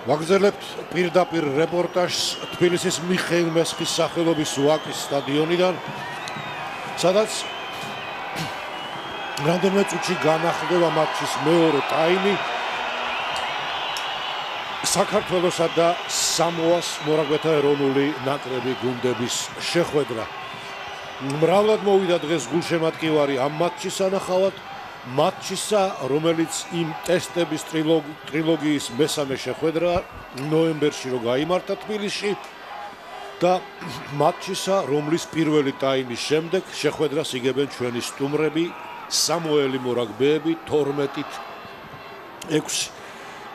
ვაგრძელებთ პირდაპირ რეპორტაჟს თბილისის მიხეილ მესხის სახელობის ვაკის სტადიონიდან, სადაც რამდენიმე წუთში განახლდება მატჩის მეორე ტაიმი. საქართველოსა და სამოას მორაგბეთა ეროვნული ნაკრები გუნდების შეხვედრა. მრავლად მოვიდა დღეს გულშემატკივარი ამ მატჩის სანახავად. მატჩისა, რომელიც იმ ტესტების ტრილოგიის მესამე შეხვედრა ნოემბერში რო გაიმართა თბილისში და მატჩისა, რომლის პირველი ტაიმის შემდეგ შეხვედრას იგებენ ჩვენი სტუმრები, სამოელი მორაგბეები 12-6.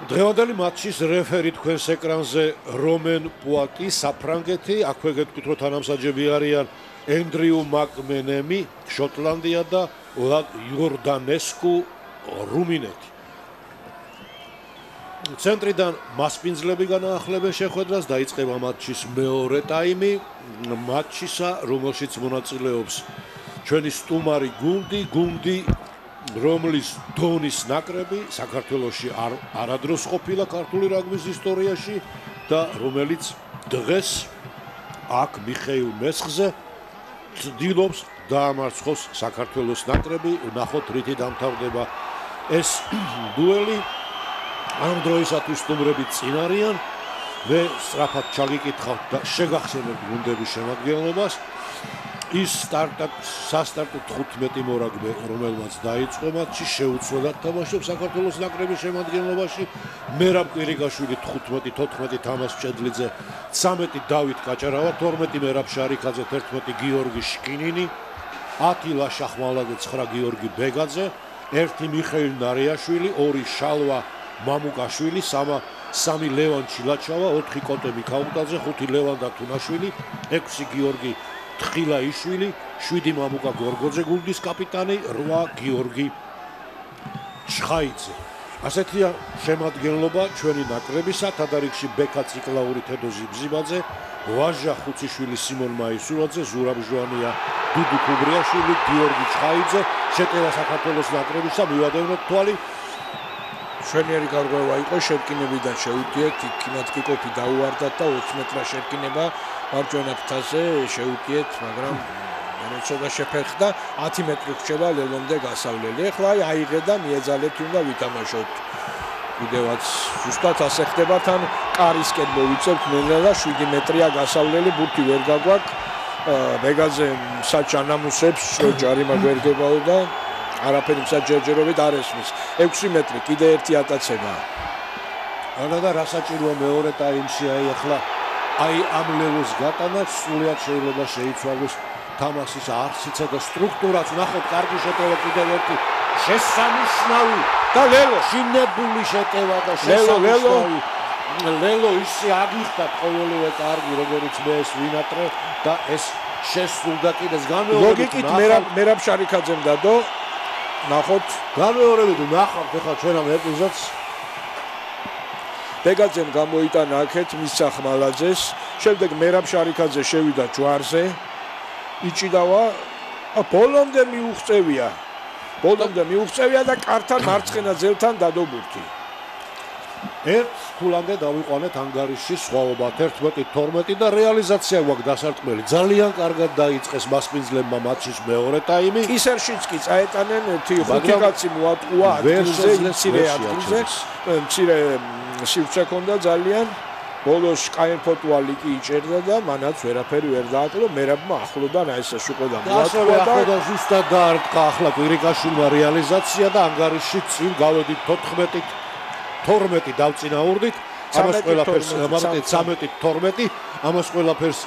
დღევანდელი მატჩის რეფერი თქვენს ეკრანზე რომენ პუატი, საფრანგეთი, აქვე გეტყვით რომ თანამსაჯები არიან ენდრიუ მაკმენემი, შოტლანდია და იორდანესკუ, რუმინეთი. ცენტრიდან მასპინძლები განაახლებენ შეხვედრას, დაიწყება მატჩის მეორე ტაიმი. მატჩისა, რომელშიც მონაწილეობს ჩვენი სტუმარი გუნდი, რომლის დონის ნაკრები საქართველოში არადროს ყოფილა ქართული რაგბის ისტორიაში და რომელიც დღეს აქ მიხეილ მესხზე ცდილობს დაამარცხოს საქართველოს ნაკრები. ვნახოთ რითი დამთავრდება ეს დუელი. ამ დროისათვის სტუმრები წინ არიან. მე სწრაფად ჩაგიკითხავთ და შეგახსენებთ გუნდების შემადგენლობას. ის სასტარტო 15 მორაგბე, რომელმაც დაიწყო მატჩი, შეუცვლელად თამაშობს საქართველოს ნაკრების შემადგენლობაში. მერაბ კვირიკაშვილი 15-14 თამას მჭედლიძე, 13 დავით კაჭარავა, 12 მერაბ შარიქაძე, 11 გიორგი შკინინი, 10 ლაშა ხმალაძე, 9 გიორგი ბეგაძე, 1 მიხეილ ნარეაშვილი, 2 შალვა მამუკაშვილი, 3 ლევან ჩილაჩავა, 4 კოტე მიქაუტაძე, 5 ლევან დათუნაშვილი, 6 გიორგი თხილაიშვილი, 7 მამუკა გორგოძე გუნდის კაპიტანი, 8 გიორგი ჩხაიძე. ასეთია შემადგენლობა ჩვენი ნაკრებისა. თადარიგში ბექა ციკლაური, თედო ზიბზიბაძე, ვაჟა ხუციშვილი, სიმონ მაისურაძე, ზურაბ ჟვანია, დუდუ კუბრიაშვილი, გიორგი ჩხაიძე. შეტევა საქართველოს ნაკრებისა, მივადევნოთ თვალი. ჩვენიერი გარღვევა იყო შერკინებიდან შეუტიეთ, იქნაც კიკოფი დაუვარდათ და 20 მეტრა შერკინება მარჯვენა ფრთაზე შეუტიეთ, მაგრამ ცოტა შეფერხდა, 10 მეტრი რჩება ლელონდე გასავლელი. ეხლა აიღე და მიეძალეთ უნდა ვითამაშოთ. კიდევაც ზუსტად ასე ხდება, თან კარისკენ მოვიწევთ ნელა და 7 მეტრია გასავლელი, ბურთი ვერ გაგვაქვს. ბეგაძე საჭანამუსებს ჯარიმა გვერდებაო და არაფერი მსაჯერჯერობით არ ესმის. 6 მეტრი, კიდე ერთი ატაცება. ანა და რა საჭიროა მეორე ტაიმში ახლა ამ ლელოს გატანა, სულად შეიძლება შეიცვალოს თამაშის არსიცა და სტრუქტურაც. ნახოთ, კარგი შეტევა კიდევ ერთი. შესანიშნავი და ლელო შინებული შეტევა და შესანიშნავი. ლელო ისე აგიხდა ყოველივე კარგი, როგორც მე ეს ვინატრე და ეს შესრულდა კიდეს განმეორებით. ლოგიკით მერაბ შარიქაძემ დადო. ნახოთ, განმეორებით ნახავთ ახლა ჩვენ ამ ეპიზოდს. ბეგაძემ გამოიტანა აქეთ მისცა ხმალაძეს, შემდეგ მერაბ შარიქაძე შევიდა ჯვარზე, იჭიდავა, ბოლომდე მიუღწევია და კართან მარცხენა ძელთან დადო ბურთი. ერთ ქულამდე დავიყვანეთ ანგარიშში სხვაობა 11-12 და რეალიზაცია გვაქვს დასარტყმელი. ძალიან კარგად დაიწყეს მასპინძლებმა მატჩის მეორე ტაიმი. კისერშიც კი წაეტანენ 5 კაცი მოატყუა ადგილზე, მცირე სივრცე ჰქონდა ძალიან. ბოლოს კაინფოტუალი კი იჭერდა და მანაც ვერაფერი ვერ დააკლო. მერაბმა ახლოდა რაისას უყოდა მოატყუა და ზუსტად დაარტყა ახლა კვირიკაშვილმა რეალიზაცია და ანგარიშში წინ გავედით 14-12 დავწინაურდით. ამას ყველაფერს 13-12 ამას ყველაფერს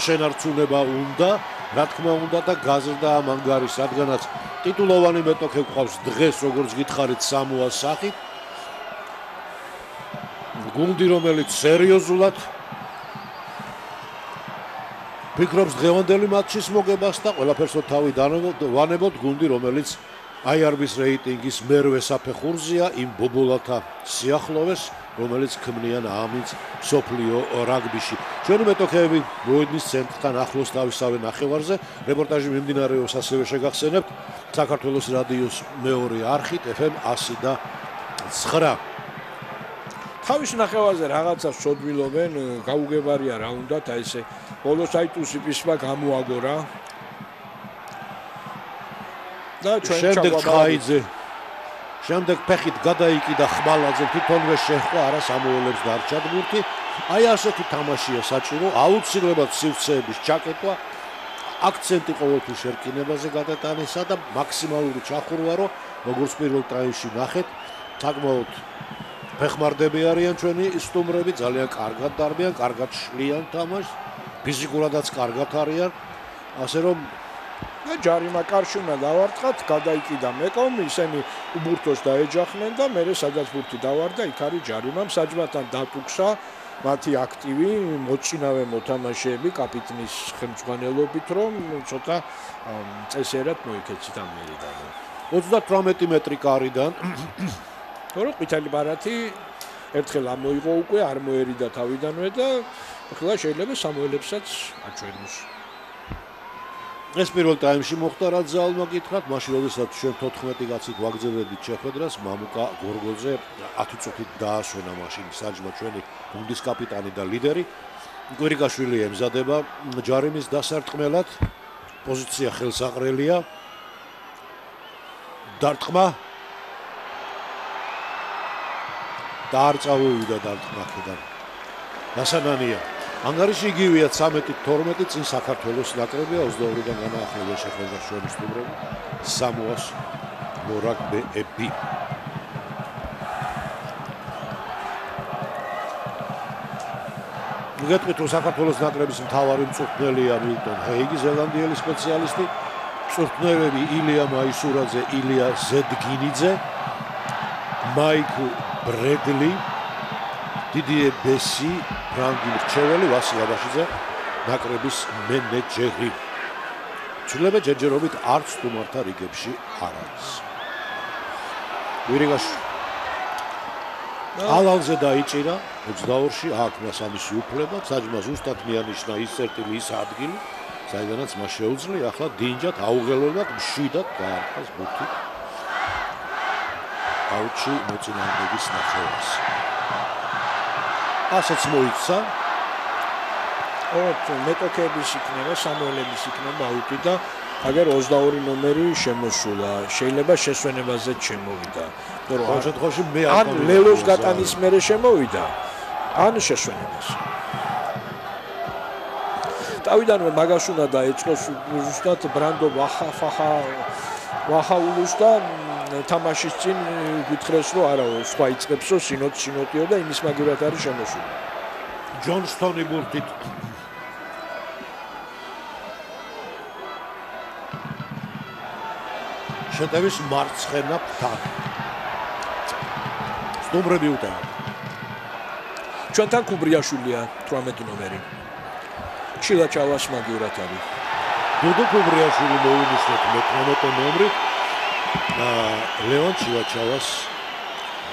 შენარჩუნება უნდა, რა თქმა უნდა და გაზრდა ამ ანგარიშს, რადგანაც ტიტულოვანი მეტოქე გვყავს დღეს, როგორც გითხარით, სამოას სახით. გუნდი, რომელიც სერიოზულად ფიქრობს დღევანდელი მატჩის მოგებას და ყველაფერს თავი ვანებოთ. გუნდი, რომელიც IRB-ის რეიტინგის მერვე საფეხურზეა იმ ბობოლათა სიახლოვეს, რომელიც ქმნიან ამით სოფლიო რაგბიში. ჩვენი მეტოქეები მოედნის ცენტრთან ახლოს თავისავე ნახევარზე. რეპორტაჟი მიმდინარეობს, ასევე შეგახსენებთ საქართველოს რადიოს მეორე არხით FM 100.9. თავის ნახევარზე რაღაცა სოდვილობენ, გაუგებარია რა უნდათ, აი ესე ბოლოს აი ტუსიპისმა გამოაგორა. და ჩვენ შემდეგ ხაიძე შემდეგ ფეხით გადაიკიდა ხმალაძე თვითონვე შეხვდა არა სამოელებს დარჩა გურთი. აი ასეთი თამაშია საჭირო, აუცილებლად სივრცეების ჩაკეტვა, აქცენტი ყოველთვის შერკინებაზე გადატანისა და მაქსიმალური ჩახურვა, რომ როგორც პირველ ტაიმში ნახეთ, საკმაოდ ფეხმარდები არიან ჩვენი სტუმრები, ძალიან კარგად დარბიან, კარგად შლიან თამაშს, ფიზიკურადაც კარგად არიან, ასე რომ და ჯარიმა კარში უნდა დავარტყათ, გადაიკიდა მეკომ, ისინი უბურთოს დაეჯახნენ და მერე სადაც ბურთი დავარდა, იქ არის ჯარიმამ საჯმათან დატუქსა მათი აქტივი მოწინავე მოთამაშეები კაპიტნის ხელმძღვანელობით, რომ ცოტა წესერად მოიქეცით ამ მერიდან. 38 მეტრი კარიდან თორე ყვითელი ბარათი ერთხელ ამოიღო უკვე, არ მოერიდა თავიდანვე და ახლა შეიძლება სამოელებსაც აჩვენოს. ეს პირველ ტაიმში მოხდა, რაც ზალმა გითხრათ, მაშინ როდესაც ჩვენ 14 კაცით ვაგზავნებდით შეხვედრას, მამუკა გორგოძე 10 წუთით დაასვენა მაშინ საჯმა ჩვენი გუნდის კაპიტანი და ლიდერი. კვირიკაშვილი ემზადება ჯარიმის დასარტყმელად, პოზიცია ხელსაყრელია. დარტყმა და არ წავივიდა დარტყმა აქედან. დასანანია ანგარიში იგივეა 13-12 წინ საქართველოს ნაკრებია 22-დან განაახლება შეხვედრა ჩვენი სტუმრები სამოას მორაგბეები. მოგეთქვით რომ საქართველოს ნაკრების მთავარი მწვრთნელია მილტონ ჰეიგი, ზელანდიელი სპეციალისტი, მწვრთნელები ილია მაისურაძე, ილია ზედგინიძე, მაიკლ ბრედლი, დიდიე ბესი, ფრანგი რჩეველი, ვასილ აბაშიძე, ნაკრების მენეჯერი. ცვლილება ჯერჯერობით არც სტუმართა რიგებში არ არის. კვირიკაშვილი ალალზე დაიჭირა 22-ში, აქვს ამისი უფლება, საჯმა ზუსტად მიანიშნა ის წერტილი, ის ადგილი, საიდანაც მას შეუძლია, ახლა დინჯად, აუღელველად, მშვიდად გაარტყას ბურთი აუჩი მოწინააღმდეგის ნახევარს. ასეც მოიქცა. მეტოქეების იქნება, სამოელების იქნება აუტი და აგერ 22 ნომერი შემოსულა. შეიძლება შესვენებაზეც შემოვიდა. ამ შემთხვევაში მე ან ლელოს გატანის მერე შემოვიდა, ან შესვენებას. თავიდანვე მაგას უნდა დაეწყოს ზუსტად ბრანდო ვახაულოს და თამაშის წინ გითხრეს რომ არა სხვა იწყებსო სინოტიო და იმის მაგივრად არის შემოსული. ჯონსტონი ბურთით შეტევის მარცხენა ფრთა. სტუმრები უტევენ. ჩვენთან კუბრიაშვილია 18 ნომერი. ჩილაჩავას მაგივრად არის. დუდო კუბრიაშვილი მოუნიშნეთ 18 ნომრით. ლევან ჩილაჩავას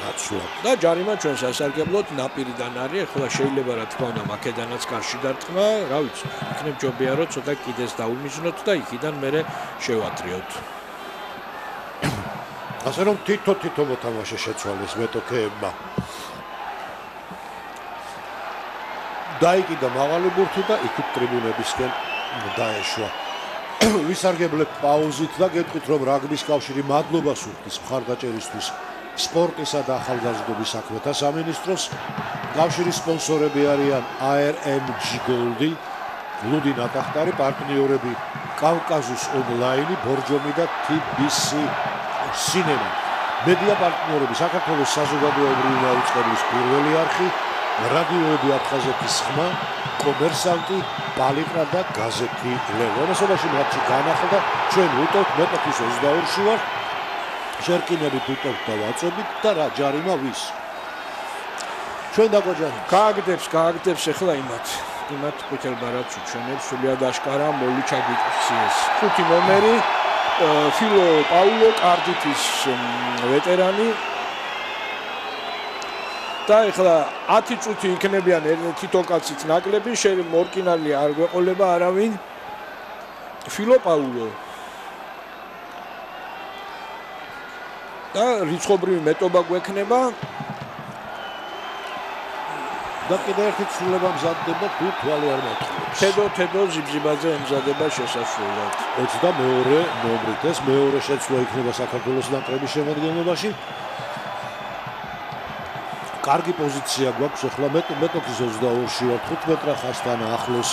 ნაცვლად. და ჯარიმა ჩვენ სასარგებლოდ ნაპირიდან არის, ახლა შეიძლება რა თქმა უნდა მაკედანაც კარში დარტყმა, რა ვიცი, იქნებ ჯობია რომ ცოტა კიდეს დაუმიზნოთ და იქიდან მერე შევატრიოთ. ასე რომ თითო მოთამაშე შეცვალეს მეტოქეებმა. დაიკიდა მაღალი ბურთი და იქით ტრიბუნებისკენ დაეშვა. ვისარგებლებ პაუზით და გეტყვით რომ რაგბის კავშირი მადლობას უხდის მხარდაჭერისთვის სპორტისა და ახალგაზრდობის საქმეთა სამინისტროს. კავშირის სპონსორები არიან ARMG Gold, ლუდი ნატახტარი, პარტნიორები კავკაზუს ონლაინი, ბორჯომი და TBC სინემა. მედია პარტნიორები საქართველოს საზოგადოებრივი დაუწყებლის პირველი არხი, რადიოები აფხაზეთის ხმა, კომერსანტი, ბალიკრა და გაზეთი ლევო. ამასობაში მათში განახლდა ჩვენ ვუტოვთ მეტოქის 22-ში ვარ. შერკინებით ვუტოვთ და ვაწვევით და რა ჯარიმა ვის? ჩვენ დაგვაჯარიმ. გააგდებს ახლა იმათ ყვითელ ბარათს უჩვენებს სულიად აშკარა მოლი ჩაგვიწიეს. 5 ნომერი ფილო პაულო კარდიფის ვეტერანი და ახლა 10 წუთი იქნებიან თითო კაცით ნაკლები, მორკინალი არ გვეყოლება არავინ. ფილო პაულო და რიცხობრივი მეტობა გვექნება და კიდევ ერთი ცვლილება მზადდება თუ თვალი არ მოთხოვს. თედო ზიბზიბაძე ემზადება შესასვლელად. 22 ნომრით ეს მეორე შეცვლა იქნება საქართველოს ნაკრების შემადგენლობაში. კარგი პოზიცია გვაქვს ახლა მეტოქის 22-ში ვარ 15 რახასთან ახლოს.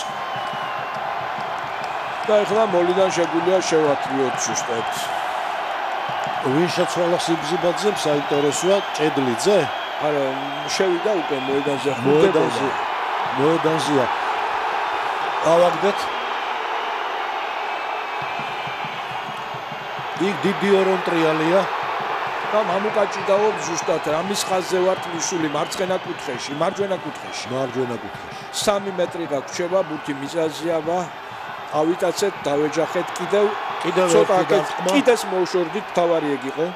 და ახლა მოლიდან შეგვიძლია შევათრიოთ ზუსტად. ვინ შეცვალა სიბზიბაძემ საინტერესოა ჭედლიძე? არა, შევიდა უკვე მოედანზე. მოედანზეა. ავაგდეთ. იქ დიდი ორონტრიალია. და მამუკაჭი დაობ ზუსტად ამის ხაზზე ვართ მისული მარჯვენა კუთხეში. 3 მეტრი გაგვჩება ბურთი მიწაზეა. ავიტაცეთ, დავეჯახეთ კიდევ ცოტა კიდეს მოუშორდით თავარი ეგ იყო.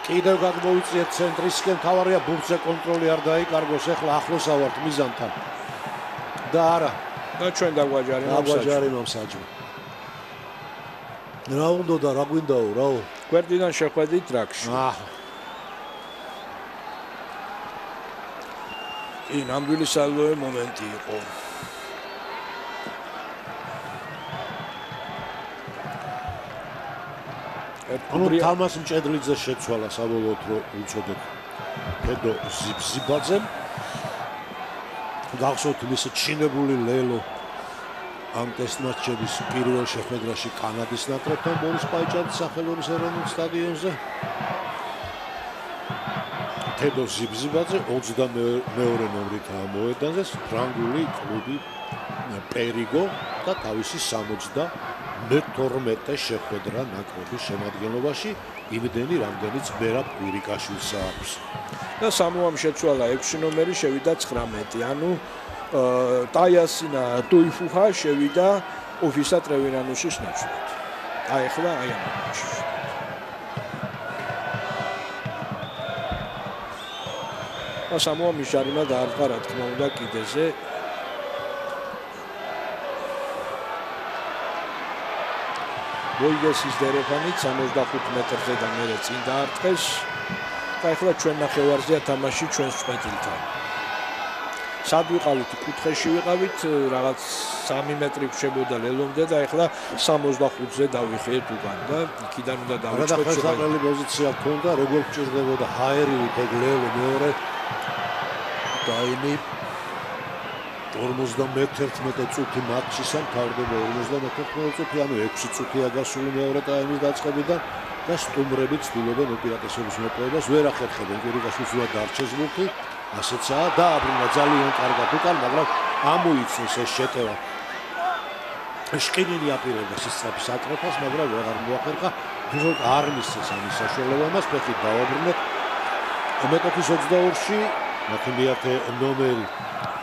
კიდევ გადმოვიწიეთ ცენტრისკენ თავარია ბურთზე კონტროლი არ დაიკარგოს ახლა ახლოს ავართ მიზანთან. და არა და ჩვენ დაგვაჯარიმ საჯო. რა უნდა და რა გვინდაო რაო? გვერდიდან შეხვედით რაკში. ნამდვილი სალვე მომენტი იყო. თამას მჭედლიძე შეცვალა საბოლოოდ რომ უწოდოთ თედო ზიბზიბაძემ. გახსოვთ მის ჩინებული ლელო ამ ტესტ მატჩების პირველ შეხვედრაში კანადის ნაკრებთან ბორის პაიჭარის სახელობის ეროვნულ სტადიონზე. თედო ზიბზიბაძე 22 ნომრით მოედანზე ფრანგული კლუბი პერიგო და თავისი 72 შეხვედრა ნაკრების შემადგენლობაში, იმდენი რამდენიც მერაბ კვირიკაშვილს აქვს. და სამოამ შეცვალა 6 ნომერი, შევიდა 19. ანუ ტაიასინა ტუიფუხა შევიდა ოფისა ტრევირანუსის ნაცვლად. ახლა ამ მატჩში. და სამოამ მიშარიმა დაარტყა რა თქმა უნდა კიდეზე. მოიგეს ის დერეფანი 65 მეტრზე და მერე წინ დაარტყეს. და ახლა ჩვენ ნახევარზეა თამაში ჩვენს წვეტილთან. სად ვიყავით? კუთხეში ვიყავით, რაღაც 3 მეტრი გვშებოდა ლელომდე და ახლა 65-ზე დავიხიეთ უკან და იქიდან უნდა დავიწყოთ. რა ხელსაყრელი პოზიცია ქონდა, როგორ გჭირდებოდა ჰაერივით ეგ ლელო მეორე დაინი 51 წუთი მატჩისამ თავდება 51 წუთი, ანუ 6 წუთია გასული მეორე ტაიმის დაწყებიდან და სტუმრები ცდილობენ უპირატესობის მოპოვებას, ვერ ახერხებენ კვირიკაშვილს უნდა დარჩეს ბურთი, ასეცაა და აბრუნა ძალიან კარგად უკან, მაგრამ ამოიცნეს ეს შეტევა. შკინინი აპირებდა სისწრაფის აკრეფას, მაგრამ ვეღარ მოახერხა, უბრალოდ არ მისცეს ამის საშუალება მას, ფეხით დააბრუნეთ. მეტოქის 22-ში მათემიათე ნომერი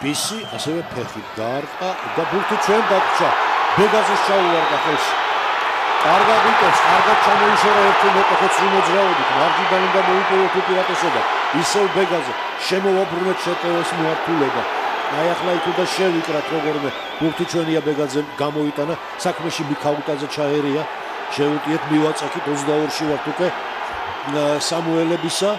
ბისი ასევე ფეხით დაარტყა და ბურთი ჩვენ დაგჭა. ბეგაზეს ჩაუვარდა ხელში. კარგად იტოვს, კარგად ჩამოიშორა ერთი მეტოქეც რომ მოძრაობით, მარჯვიდან უნდა მოიპოვოთ უპირატესობა. ისევ ბეგაზე შემოვაბრუნეთ შეტევას მოართულება. აი ახლა იქ უნდა შევიკრათ როგორმე ბურთი ჩვენია ბეგაძემ გამოიტანა, საქმეში მიქაუტაძე ჩაერია. შევუტიეთ მივაწექით 22-ში ვართ უკვე სამუელებისა.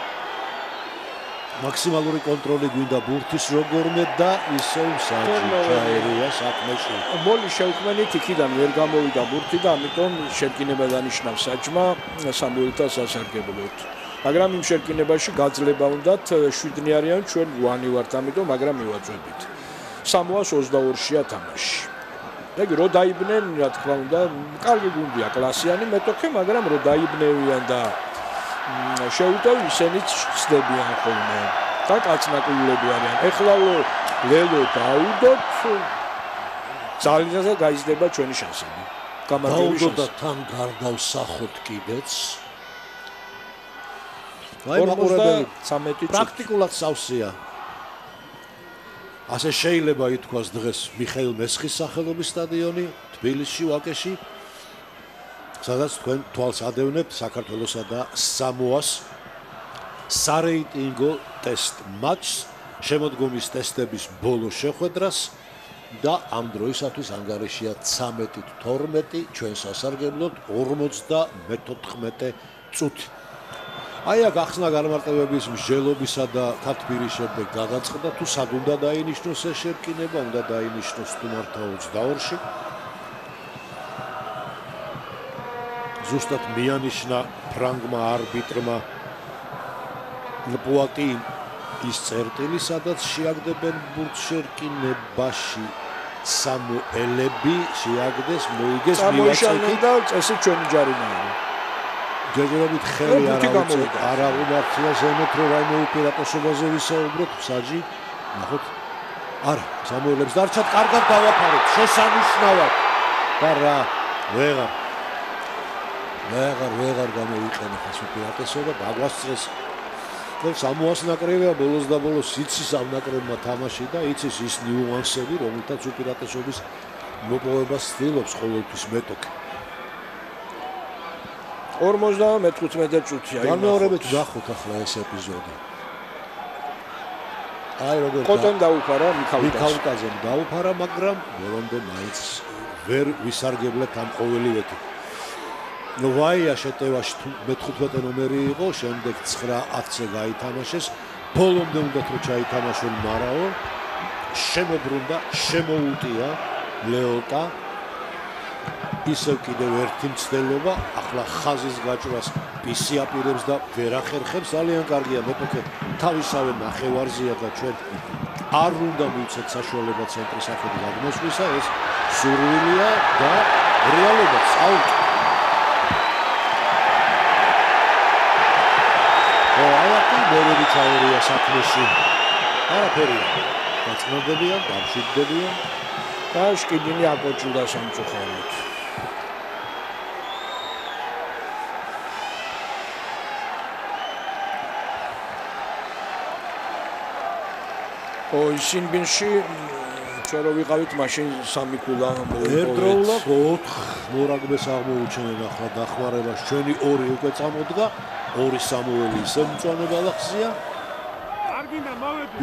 მაქსიმალური კონტროლი გვინდა ბურთის როგორმე და ისევ საჭიროა საქმეში. მოლი შევქმნით იქიდან ვერ გამოვიდა ბურთი და ამიტომ შერკინება დანიშნავს საჭმა სამუელთა სასარგებლოდ. მაგრამ იმ შერკინებაში გაძლება უნდათ 7-ნი არიან, ჩვენ 8-ნი ვართ, ამიტომ მაგრამ მივაწვევით. სამოას 22-შია თამაში. ეგ რო დაიბნენ, რა თქმა უნდა, კარგი გუნდია, კლასიანი მეტოქე, მაგრამ რო დაიბნევიან და შეუტევ ისენიც ცდებიან ხოლმე და კაცნაკულები არიან. ეხლა ლელო დაუდოთ ძალიანზე გაიზრდება ჩვენი შანსები. გამარჯვების და თან გარდავსახოთ კიდეც. აი მაყურებელი 13 პრაქტიკულად სავსეა. ასე შეიძლება ითქვას დღეს მიხეილ მესხის სახელობის სტადიონი თბილისში ვაკეში. სადაც თქვენ თვალს ადევნებთ საქართველოსა და სამოას სარეიტინგო ტესტ მატჩს, შემოდგომის ტესტების ბოლო შეხვედრას და ამ დროისათვის ანგარიშია 13-12 ჩვენ სასარგებლოდ 54 წუთი. აი აქ ახსნა განმარტებების მსჯელობისა და თათბირის შემდეგ გადაწყდა თუ სად უნდა დაინიშნოს ეს შერკინება, უნდა დაინიშნოს სტუმართა 22-ში. ზუსტად მიანიშნა ფრანგმა არბიტრმა პუატი ის წერტილი, სადაც შეაგდებენ ბურთშერკინებაში სამუელები შეაგდეს მოიგეს მივაწევი და წესი ჩვენი ჯარიმაა. ჯერჯერობით ხელი არ აღუმართია ზემოთ რომ რაიმე უპირატესობაზე ვისაუბროთ საჯი ნახოთ არა სამუელებს დარჩათ კარგად დავაფაროთ შესანიშნავად და რა ვეღარ გამოვიყენოთ ეს უპირატესობა დაგვასწრეს და სამოას ნაკრებია ბოლოს და ბოლოს იცის ამ ნაკრებმა თამაში და იცის ის ნიუანსები რომელთაც უპირატესობის მოპოვებას ცდილობს ყოველთვის მეტოქი 45 წუთია განმეორებით ნახოთ ახლა ეს ეპიზოდი აი როგორ კოტონ დაუფარა მიქაუტაძემ დაუფარა მაგრამ ბოლომდე მაინც ვერ ვისარგებლეთ ამ ყოველივეთი ნოვაია შეტევაში მე-15 ნომერი იყო შემდეგ 9-10-ზე გაითამაშეს ბოლომდე უნდა რომ ჩაითამაშონ მარაო შემოbrunda შემოუტია ლეოტა ისევ კიდევ ერთი მცდელობა ახლა ხაზის გაჭრას პისი აპირებს და ვერ ახერხებს ძალიან კარგია მეტოქე თავისავე ნახევარზეა და ჩვენ არ უნდა მივცეთ საშუალება ცენტრის ახლად გადმოსვლისა ეს სურვილია და რეალობაც აუტ აიაკი მერები ჩაერია საქმეში არაფერია დაწნოდებიან დამშვიდდებიან და შკიდინი აკოჭუდა სამწუხაროდ სინბინში ჩვენ რო ვიყავით მაშინ სამი ქულა ერთდროულად 4 მორაგბეს აღმოუჩენენ ახლა დახმარებას ჩვენი 2 უკვე წამოდგა 2 სამუელი ისევ მწვანე ბალახზეა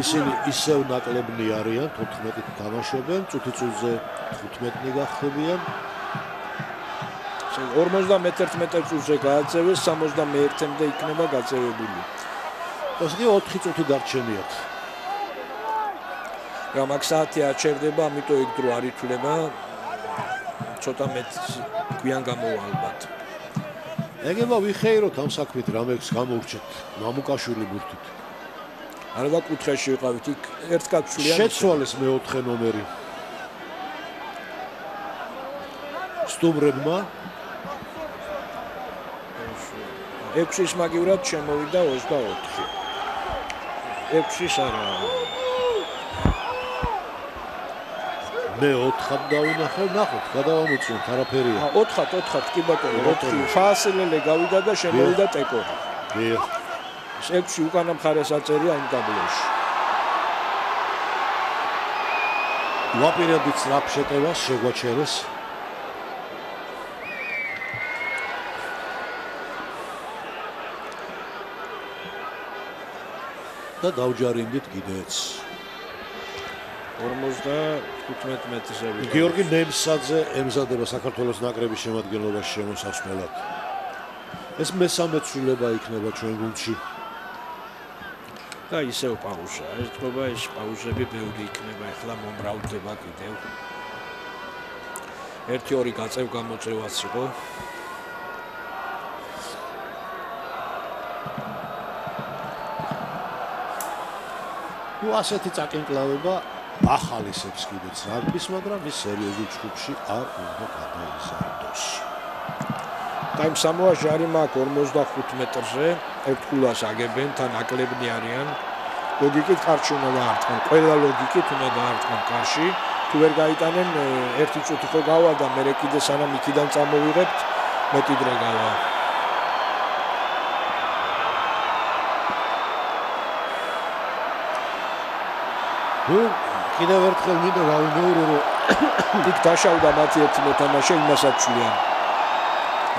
ისინი ისევ ნაკლებნი არიან 14-ით თამაშობენ წუთი-წუთზე 15-ნი გახდებიან 51 წუთზე გააწევეს 61-მდე იქნება გაწევებული ასე 4 წუთი დარჩენიათ რა მაგ საათი აჩერდება ამიტომ იქ დრო არ ითვლება ცოტა მეტ გვიან გამოვა ალბათ ეგება ვიხეიროთ ამ საქმით რამეც გამოვრჩეთ მამუკაშვილი ბურთით არა კუთხეში ვიყავით იქ ერთ კაცშულიან შეცვალეს მე-4 ნომერი სტუმრებმა 6-ის მაგივრად შემოვიდა 24 6-ის არა მე-4-ად დავინახე ნახოთ გადავამოწმოთ არაფერია 4-4 კი ბატონო 4 ფასელელე გავიდა და შემოვიდა ტეკო დიახ 6 უკანა მხარეს აწერია იმ ტაბლოში ვაპირებდით სწრაფ შეტევას შეგვაჩერეს და დავჯარიმდით კიდეც 55 მეტრზე გიორგი ნემსაძე ემზადება საქართველოს ნაკრების შემადგენლობაში შემოსასვლელად ეს მესამე ცვლილება იქნება ჩვენ გუნდში და ისევ პაუზა ერთობა ეს პაუზები ბევრი იქნება ახლა მომრავლდება კიდევ 1-2 გაწევ გამოწევაც იყო ნუ ასეთი წაკენკლავება ახალისებს კიდეც რაგბის, მაგრამ ის სერიოზულ ჯგუფში არ უნდა გადაიზარდოს. Time Samoa ჟარიმა 45 მეტრზე, ერთ ქულას აგებენ, თან აკლებნი არიან. ლოგიკით კარში უნდა დაარტყან, ყველა ლოგიკით უნდა დაარტყან კარში. თუ ვერ გაიტანენ, ერთი წუთი ხო გავა და მე კიდე სანამ იქიდან წამოვიღებთ, მეტი დრო გავა. კიდევ ერთხელ მინდა გავიმეორო, რომ იქ დაშავდა მათი ერთი მოთამაშე იმასაც ჩვიან.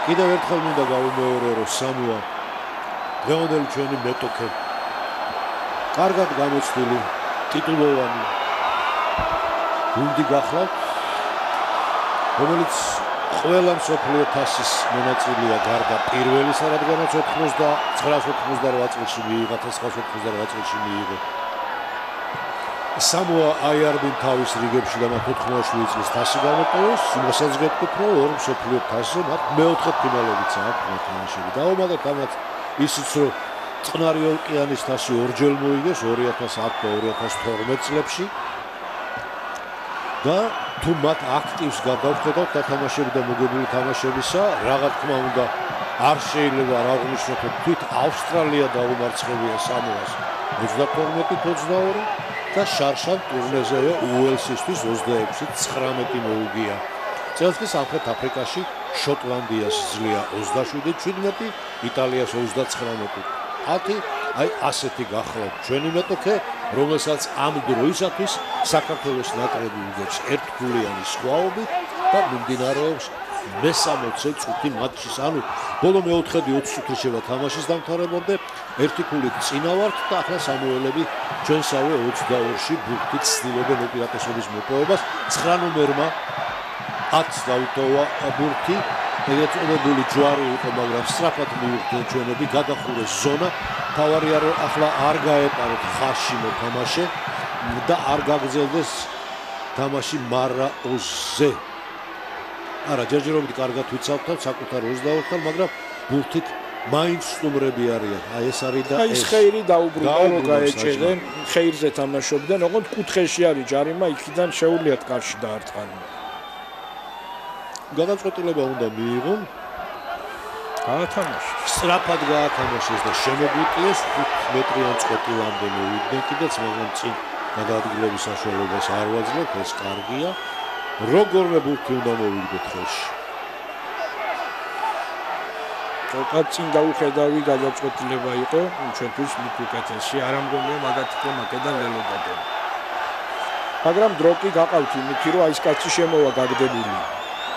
კიდევ ერთხელ მინდა გავიმეორო, რომ სამოა დღევანდელი ჩვენი მეტოქე კარგად გამოცდილი, ტიტულოვანი გუნდი გახლავთ, რომელიც ყველა მსოფლიო თასის მონაწილეა გარდა პირველისა, რადგანაც 1998 წელს მიიღო 1998 წელს მიიღო. სამოა აიარბინ თავის რიგებში და მათ 97 წლის თასი გამოტოვეს, იმასაც გეტყვით, რომ ორ მსოფლიო თასზე მათ მეოთხე ფინალებიც აქვს თამაშები. დაუმატებთ ამათ ისიც, რომ წყნარი ოკეანის თასი ორჯერ მოიგეს 2010 და 2012 წლებში. და თუ მათ აქტივს გადავხედავთ თამაშები და მოგებული თამაშებისა, რა თქმა უნდა, არ შეიძლება არ აღნიშნოთ, რომ თვით ავსტრალია დაუმარცხებია სამოას 32-22 და შარშან ტურნეზეო უელსისთვის 26-19 მოუგია. წელს სამხრეთ აფრიკაში შოტლანდიას ძლია 27-17, იტალიას 39-10. აი ასეთი გახლავთ ჩვენი მეტოქე, რომელსაც ამ დროისათვის საქართველოს ნაკრები იღებს ერთგულიანი სხვაობით და მიმდინარეობს მე-60 წუთი მატჩის, ანუ ბოლო მეოთხედი 20 წუთი შევა თამაშის დამთავრებამდე, ერთი ქულით წინა ვართ და ახლა სამოელები ჩვენსავე 22-ში ბურთით ცდილობენ უპირატესობის მოპოვებას. 9 ნომერმა 10 დაუტოვა ბურთი, ეგრეთწოდებული ჯვარი იყო, მაგრამ სწრაფად მიუხვდნენ ჩვენები, გადახურეს ზონა. თავარია რომ ახლა არ გაეპაროთ ხაზში მოთამაშე და არ გაგრძელდეს თამაში მარაოზზე. არა, ჯერჯერობით კარგად ვიცავთ საკუთარ 24-თან, მაგრამ ბურთით მაინც სტუმრები არიან. აი ეს არის და ეს ხეირი დაუბრუნდა, რომ გაეჭედენ, ხეირზე თამაშობდნენ, ოღონდ კუთხეში არის ჯარიმა, იქიდან შეუძლიათ კარში დაარტყან. გადაწყვეტილება უნდა მიიღონ. გაათამაშეს. სწრაფად გაათამაშეს და შემოგვიტიეს 5 მეტრიან წყვეტილამდე მოვიდნენ კიდეც, მაგრამ წინ გადაადგილების საშუალებას არ ვაძლევთ, ეს კარგია. როგორმე ბურთი უნდა მოვიგდოთ ხელში. ცოტა წინ დაუხედავი გადაწყვეტილება იყო, ჩვენთვის მით უკეთესი, არ ამგონია მაგათი კომაკედან ლელოდადო. მაგრამ დრო კი გაყავთ იმითი, რომ აი ეს კაცი შემოვა გაგდებული.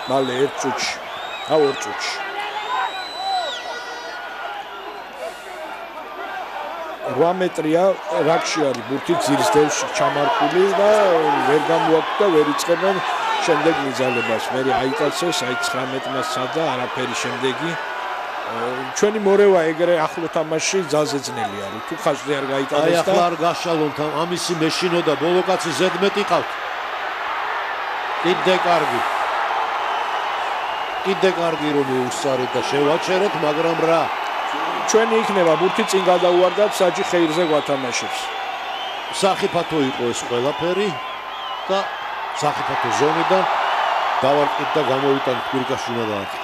მალე 1 წუთში, და 2 წუთში. 8 მეტრია რაკში არის ბურთი ძირის დევში ჩამარხული და ვერ გამოაქვს და ვერ იწყებენ შემდეგ მიზალებას. მე აიტაცეს, აი 19 სცადა, არაფერი შემდეგი. ჩვენი მორევა ეგრე ახლო თამაში ძალზე ძნელი არის. თუ ხაზზე არ გაიტანეს და აი ახლა არ გაშალონ ამისი მეშინო და ბოლო კაცი ზედმეტი ყავთ. კიდე კარგი რომ უსწარეთ და შევაჩერეთ, მაგრამ რა ჩვენი იქნება ბურთი წინ გადაუვარდათ, საჯი ხეირზე გვათამაშებს. სახიფათო იყო ეს ყველაფერი და სახიფათო ზონიდან დავარყით და გამოვიტანით კვირკაში უნდა დაარტყა.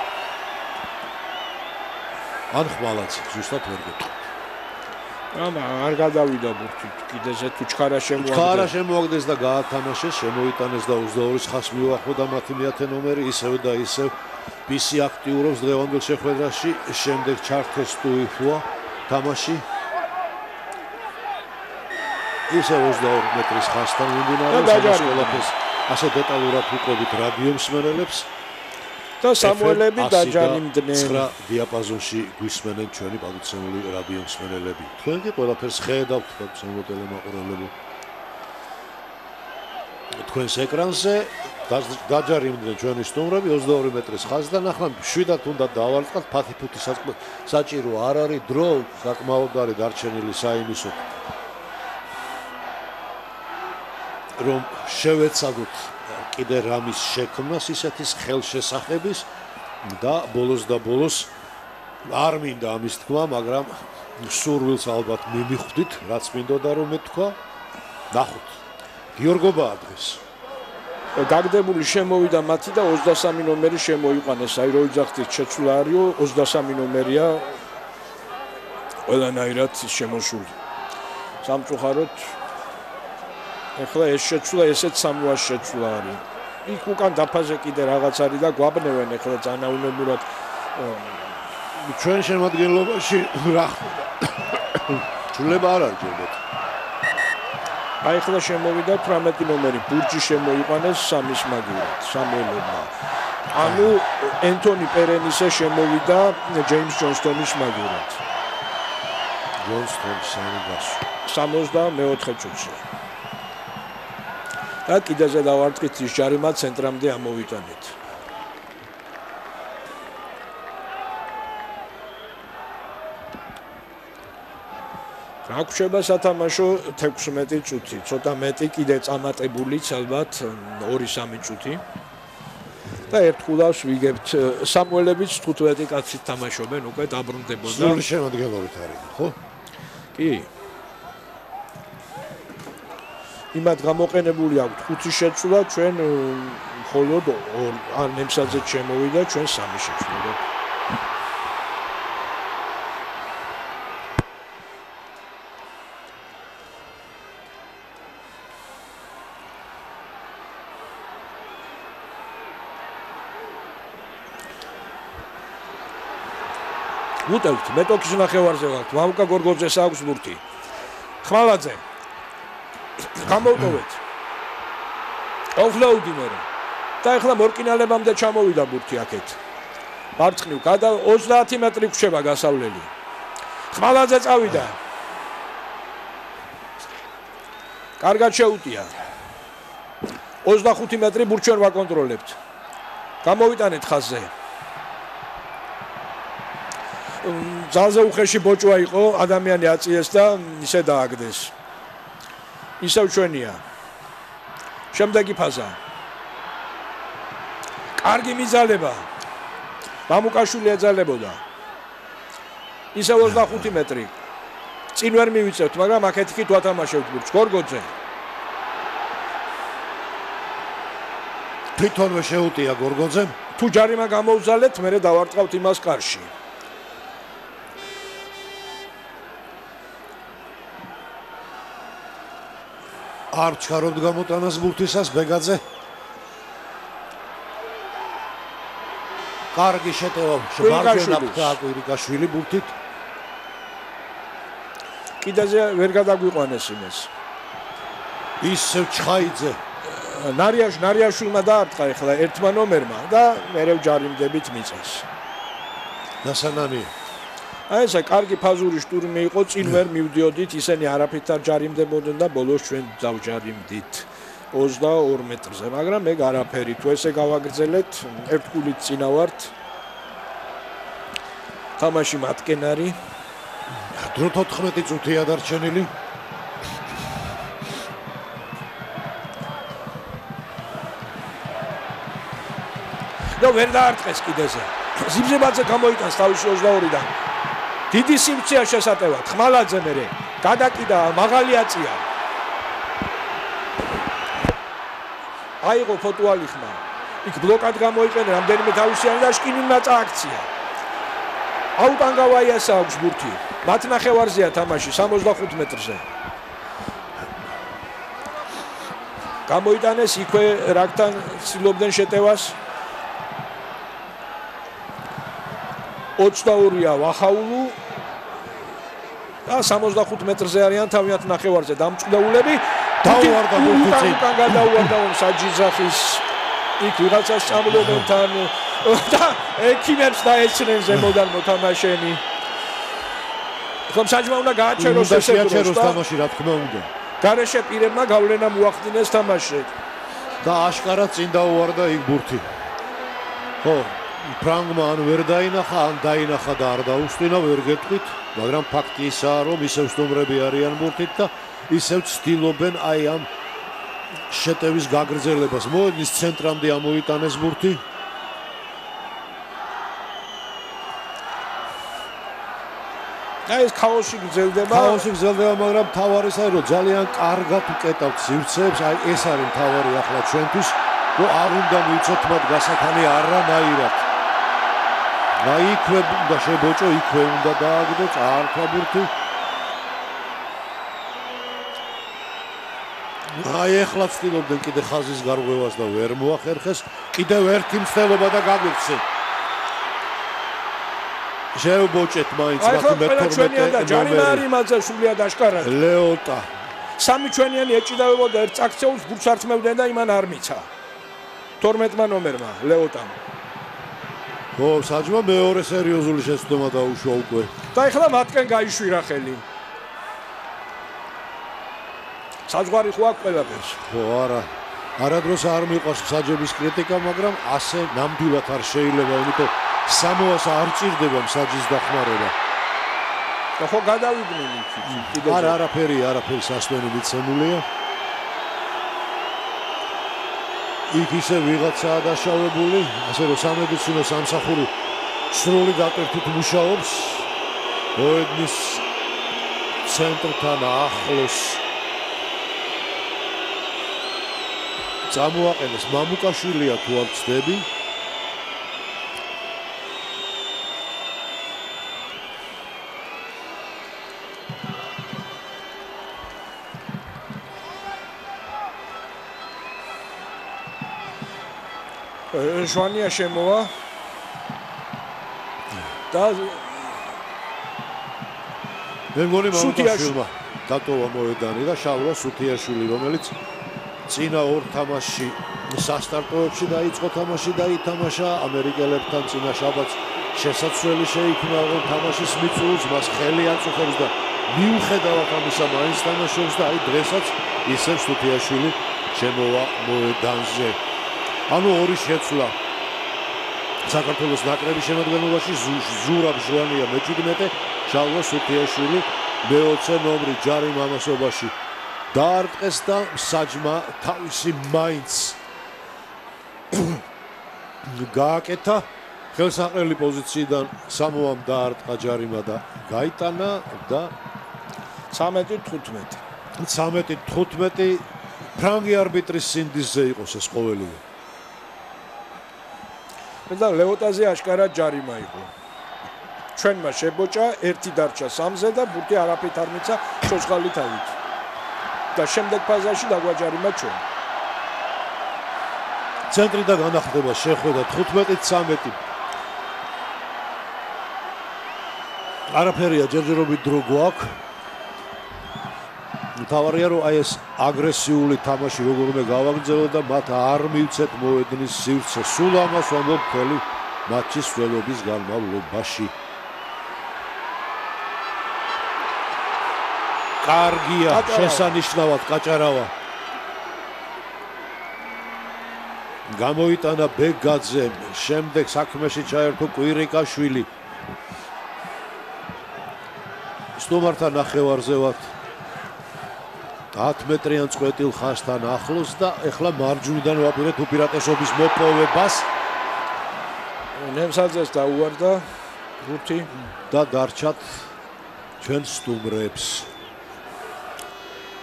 ან ხმალაც ზუსტად ვერ გეტყვი. არ გადავიდა ბურთი, კიდეზე თუ ჩხარა შემოაგდეს და გაათამაშეს, შემოიტანეს და 22-ის ხაზს მიუახლოვდა მათი მეათე ნომერი, ისევ და ისევ PC აქტიურობს დღევანდელ შეხვედრაში, შემდეგ ჩართეს ტუიფუა თამაში. ისევ 22 მეტრის ხაზთან მიმდინარეობს, ყველაფერს ასე დეტალურად უყობით რადიო მსმენელებს. და სამოელები დაჯარიმდნენ 9 დიაპაზონში გვისმენენ ჩვენი პატივცემული რადიო მსმენელები. თქვენ კი ყველაფერს ხედავთ პატივცემულო ტელემაყურებლებო. თქვენს ეკრანზე დაჯარიმდნენ ჩვენი სტუმრები 22 მეტრის ხაზიდან. ახლა შვიდად უნდა დავარტყათ, ფათიფუთი საჭირო არ არის, დრო საკმაოდ არის დარჩენილი საიმისოდ, რომ შევეცადოთ კიდე რამის შექმნას ისეთის ხელშესახების და ბოლოს არ მინდა ამის თქვა, მაგრამ სურვილს ალბათ მიმიხვდით, რაც მინდოდა რომ მეთქვა. ნახოთ. გიორგობაა დღეს. გაგდებული შემოვიდა მათი და 23 ნომერი შემოიყვანეს. აი რო იძახდით შეცვლა არისო, 23 ნომერია ყველანაირად შემოსული. სამწუხაროდ ეხლა ეს შეცვლა ესეც სამოას შეცვლა არის. იქ უკან დაფაზე კიდე რაღაც არის და გვაბნევენ ეხლა წანაუნებურად. ჩვენ შემოადგენლობაში რა ჩულება არ არის ჯერჯერობით. აი ახლა შემოვიდა 18 ნომერი ბურჯი შემოიყვანეს სამის მაგივრად სამოელებმა. ანუ ენტონი პერენისე შემოვიდა ჯეიმს ჯონსტონის მაგივრად. ჯონსტონი სამიგას 64 წუთში. და კიდეზე დავარტყით ის ჯარიმა ცენტრამდე ამოვიტანეთ. აქვშება სათამაშო 16 წუთი, ცოტა მეტი კიდე წამატებულიც ალბათ 2-3 წუთი. და ერთხულავს ვიგებთ სამუელებიც 15 კაცით თამაშობენ, უკვე დაბრუნდებოდა. სრული შემადგენლობით არის, ხო? კი. იმათ გამოყენებული აქვს 5 შეცვლა, ჩვენ მხოლოდ არ ნემსაძეც შემოვიდა, ჩვენ 3 შეცვლა. ვუტევთ მეტოქის ნახევარზე ვართ ვამკა გორგოძეს აქვს ბურთი ხმალაძე გამოვტოვეთ ოფლოუდი მერე და ახლა მორკინალებამდე ჩამოვიდა ბურთი აქეთ მარცხნივ გადა 30 მეტრი გვშება გასავლელი ხმალაძე წავიდა კარგად შეუტია 25 მეტრი ბურთს ჩვენ ვაკონტროლებთ გამოვიტანეთ ხაზზე ძალზე უხეში ბოჭვა იყო, ადამიანი აწიეს და ისე დააგდეს. ისევ ჩვენია. შემდეგი ფაზა. კარგი მიზალება. მამუკაშვილი ეძალებოდა. ისევ 25 მეტრი. წინ ვერ მივიწევთ, მაგრამ აქეთ კი თვათამაშებთ ბურთს. გორგოძე. თვითონვე შეუტია გორგოძემ. თუ ჯარიმა გამოვზალეთ, მერე დავარტყავთ იმას კარში. არ ჩქარობთ გამოტანას ბურთისას ბეგაძე. კარგი შეტევა მარჯვენა ფრთა კვირიკაშვილი ბურთით. კიდეზე ვერ გადაგვიყვანეს იმას. ისევ ჩხაიძე. ნარიაშვილმა დაარტყა ახლა ერთმა ნომერმა და მერევ ჯარიმდებით მიწას. დასანანი. აი ესა კარგი ფაზური შტურმი იყო, წინ ვერ მივდიოდით, ისინი არაფრით არ ჯარიმდებოდნენ და ბოლოს ჩვენ დავჯარიმდით 22 მეტრზე, მაგრამ მე არაფერი, თუ ესე გავაგრძელეთ, ერთგულით წინა ვართ. თამაში მატკენარი. დრო 14 წუთია დარჩენილი. და ვერ დაარტყეს კიდეზე. ზიბზებაძე გამოიტანს თავისი 22-დან. დიდი სიმცია შესატევად, ხმალაძე მერე, გადაკიდა, მაღალი აწია. აიღო ფოტოალი ხმა. იქ ბლოკად გამოიყენა რამდენიმე თავისიანი და შკინინმა წააქცია. აუტანგავაიას აქვს ბურთი. მათ ნახევარზეა თამაში 65 მეტრზე. გამოიტანეს იქვე რაგთან ცდილობდნენ შეტევას. 22-ია ვახაულუ და 65 მეტრზე არიან თავიანთ ნახევარზე დამწყდაულები დაუვარდა ბურთი უკან გადაუვარდა საჯიზახის იქ ვიღაცას წამლობენ თან და ექიმებს დაეცნენ ზემოდან მოთამაშენი ხომ საჯმა უნდა გააჩეროს ესე შეაჩეროს თამაში რა თქმა უნდა გარეშე პირებმა გავლენა მოახდინეს თამაშზე და აშკარად წინ დაუვარდა იქ ბურთი ხო ფრანგმა ან ვერ დაინახა, ან დაინახა და არ დაუსტინა, ვერ გეტყვით, მაგრამ ფაქტი ისაა, რომ ისევ სტუმრები არიან ბურთით და ისევ ცდილობენ აი ამ შეტევის გაგრძელებას. მოედნის ცენტრამდე ამოიტანეს ბურთი. და ეს ქაოსი გრძელდება, მაგრამ თავარი ის არის, რომ ძალიან კარგად უკეტავთ სივრცეებს, აი ეს არის თავარი ახლა ჩვენთვის, რომ არ უნდა მივცეთ მათ გასათანი არანაირად. აი იქვე და შებოჭო იქვე უნდა დააგდო წაართვა ბურთი აი ეხლა ცდილობდნენ კიდე ხაზის გარღვევას და ვერ მოახერხეს კიდევ ერთი მცდელობა და გაგვიქცენ შევბოჭეთ მაინც მათ მე-12 და ჯარიმა არის მათზე სულიად აშკარად ლეოტა სამი ჩვენიანი ეჭიდავებოდა ერთ აქციულს ბურთს ართმევდნენ და იმან არ მიცა 12-მა ნომერმა ლეოტამ ო, საჯმა მეორე სერიოზული შეცდომა დაუშვა უკვე. და ეხლა მათკენ გაიშვირა ხელი. საჯვარი ხო აქვს ყველაფერს. ხო, არა. არადროს არ მიყვარს საჯების კრიტიკა, მაგრამ ასე ნამდვილად არ შეიძლება, იმიტომ სამოას არ ჭირდება საჯის დახმარება. და ხო გადავიდნენ იქით. არაფერი სასტენი მიცემულია. იქ ისე ვიღაცაა დაშავებული, ასე რომ სამედიცინო სამსახური სრული დატვირთვით მუშაობს. მოედნის ცენტრთან ახლოს წამოაყენეს მამუკაშვილია თუ არ ვცდები. ჟვანია შემოვა და მე მგონი მამუკაშვილმა დატოვა მოედანი და შალვა სუთიაშვილი, რომელიც წინა ორ თამაშში სასტარტოებში დაიწყო თამაში და ითამაშა ამერიკელებთან წინა შაბათს შესაძლებელი შეიქმნა რომ თამაშის მიწურულს მას ხელი აწუხებს და მიუხედავად ამისა მაინც თამაშობს და აი დღესაც ისევ სუთიაშვილი შემოვა მოედანზე. ანუ ორი შეცვლა საქართველოს ნაკრების შემადგენლობაში ზურაბ ჟვანია მე-17, შალვა სუთიაშვილი მე-20 ნომრი ჯარიმ ამასობაში დაარტყეს და საჯმა თავისი მაინც გააკეთა. ხელსაყრელი პოზიციიდან სამოამ დაარტყა ჯარიმა და გაიტანა და 13-15. 13-15 ფრანგი არბიტრის სინდისზე იყოს ეს ყოველივე. და ლეოტაზე აშკარად ჯარიმა იყო. ჩვენმა შებოჭა, ერთი დარჩა 3-ზე და ბურთი არაფრით არ მიცა ცოცხალით ავით. და შემდეგ ფაზაში დაგვაჯარიმა ჩვენ. ცენტრიდან განახლდება შეხვედრა 15-13. არაფერია ჯერჯერობით დრო გვაქვს. თავარია რომ აი ეს აგრესიული თამაში როგორმე გავაგრძელოთ და მათ არ მივცეთ მოედნის სივრცე. სულ ამას ვამბობ მთელი მატჩის სრულობის განმავლობაში. კარგია, შესანიშნავად კაჭარავა. გამოიტანა ბეგაძემ, შემდეგ საქმეში ჩაერთო კვირიკაშვილი. სტუმართან ნახევარზე ვართ 10 მეტრიან წვეტილ ხაზთან ახლოს და ეხლა მარჯვნიდან ვაპირებთ უპირატესობის მოპოვებას. ნემსაძეს დაუვარდა ბურთი და დარჩათ ჩვენ სტუმრებს.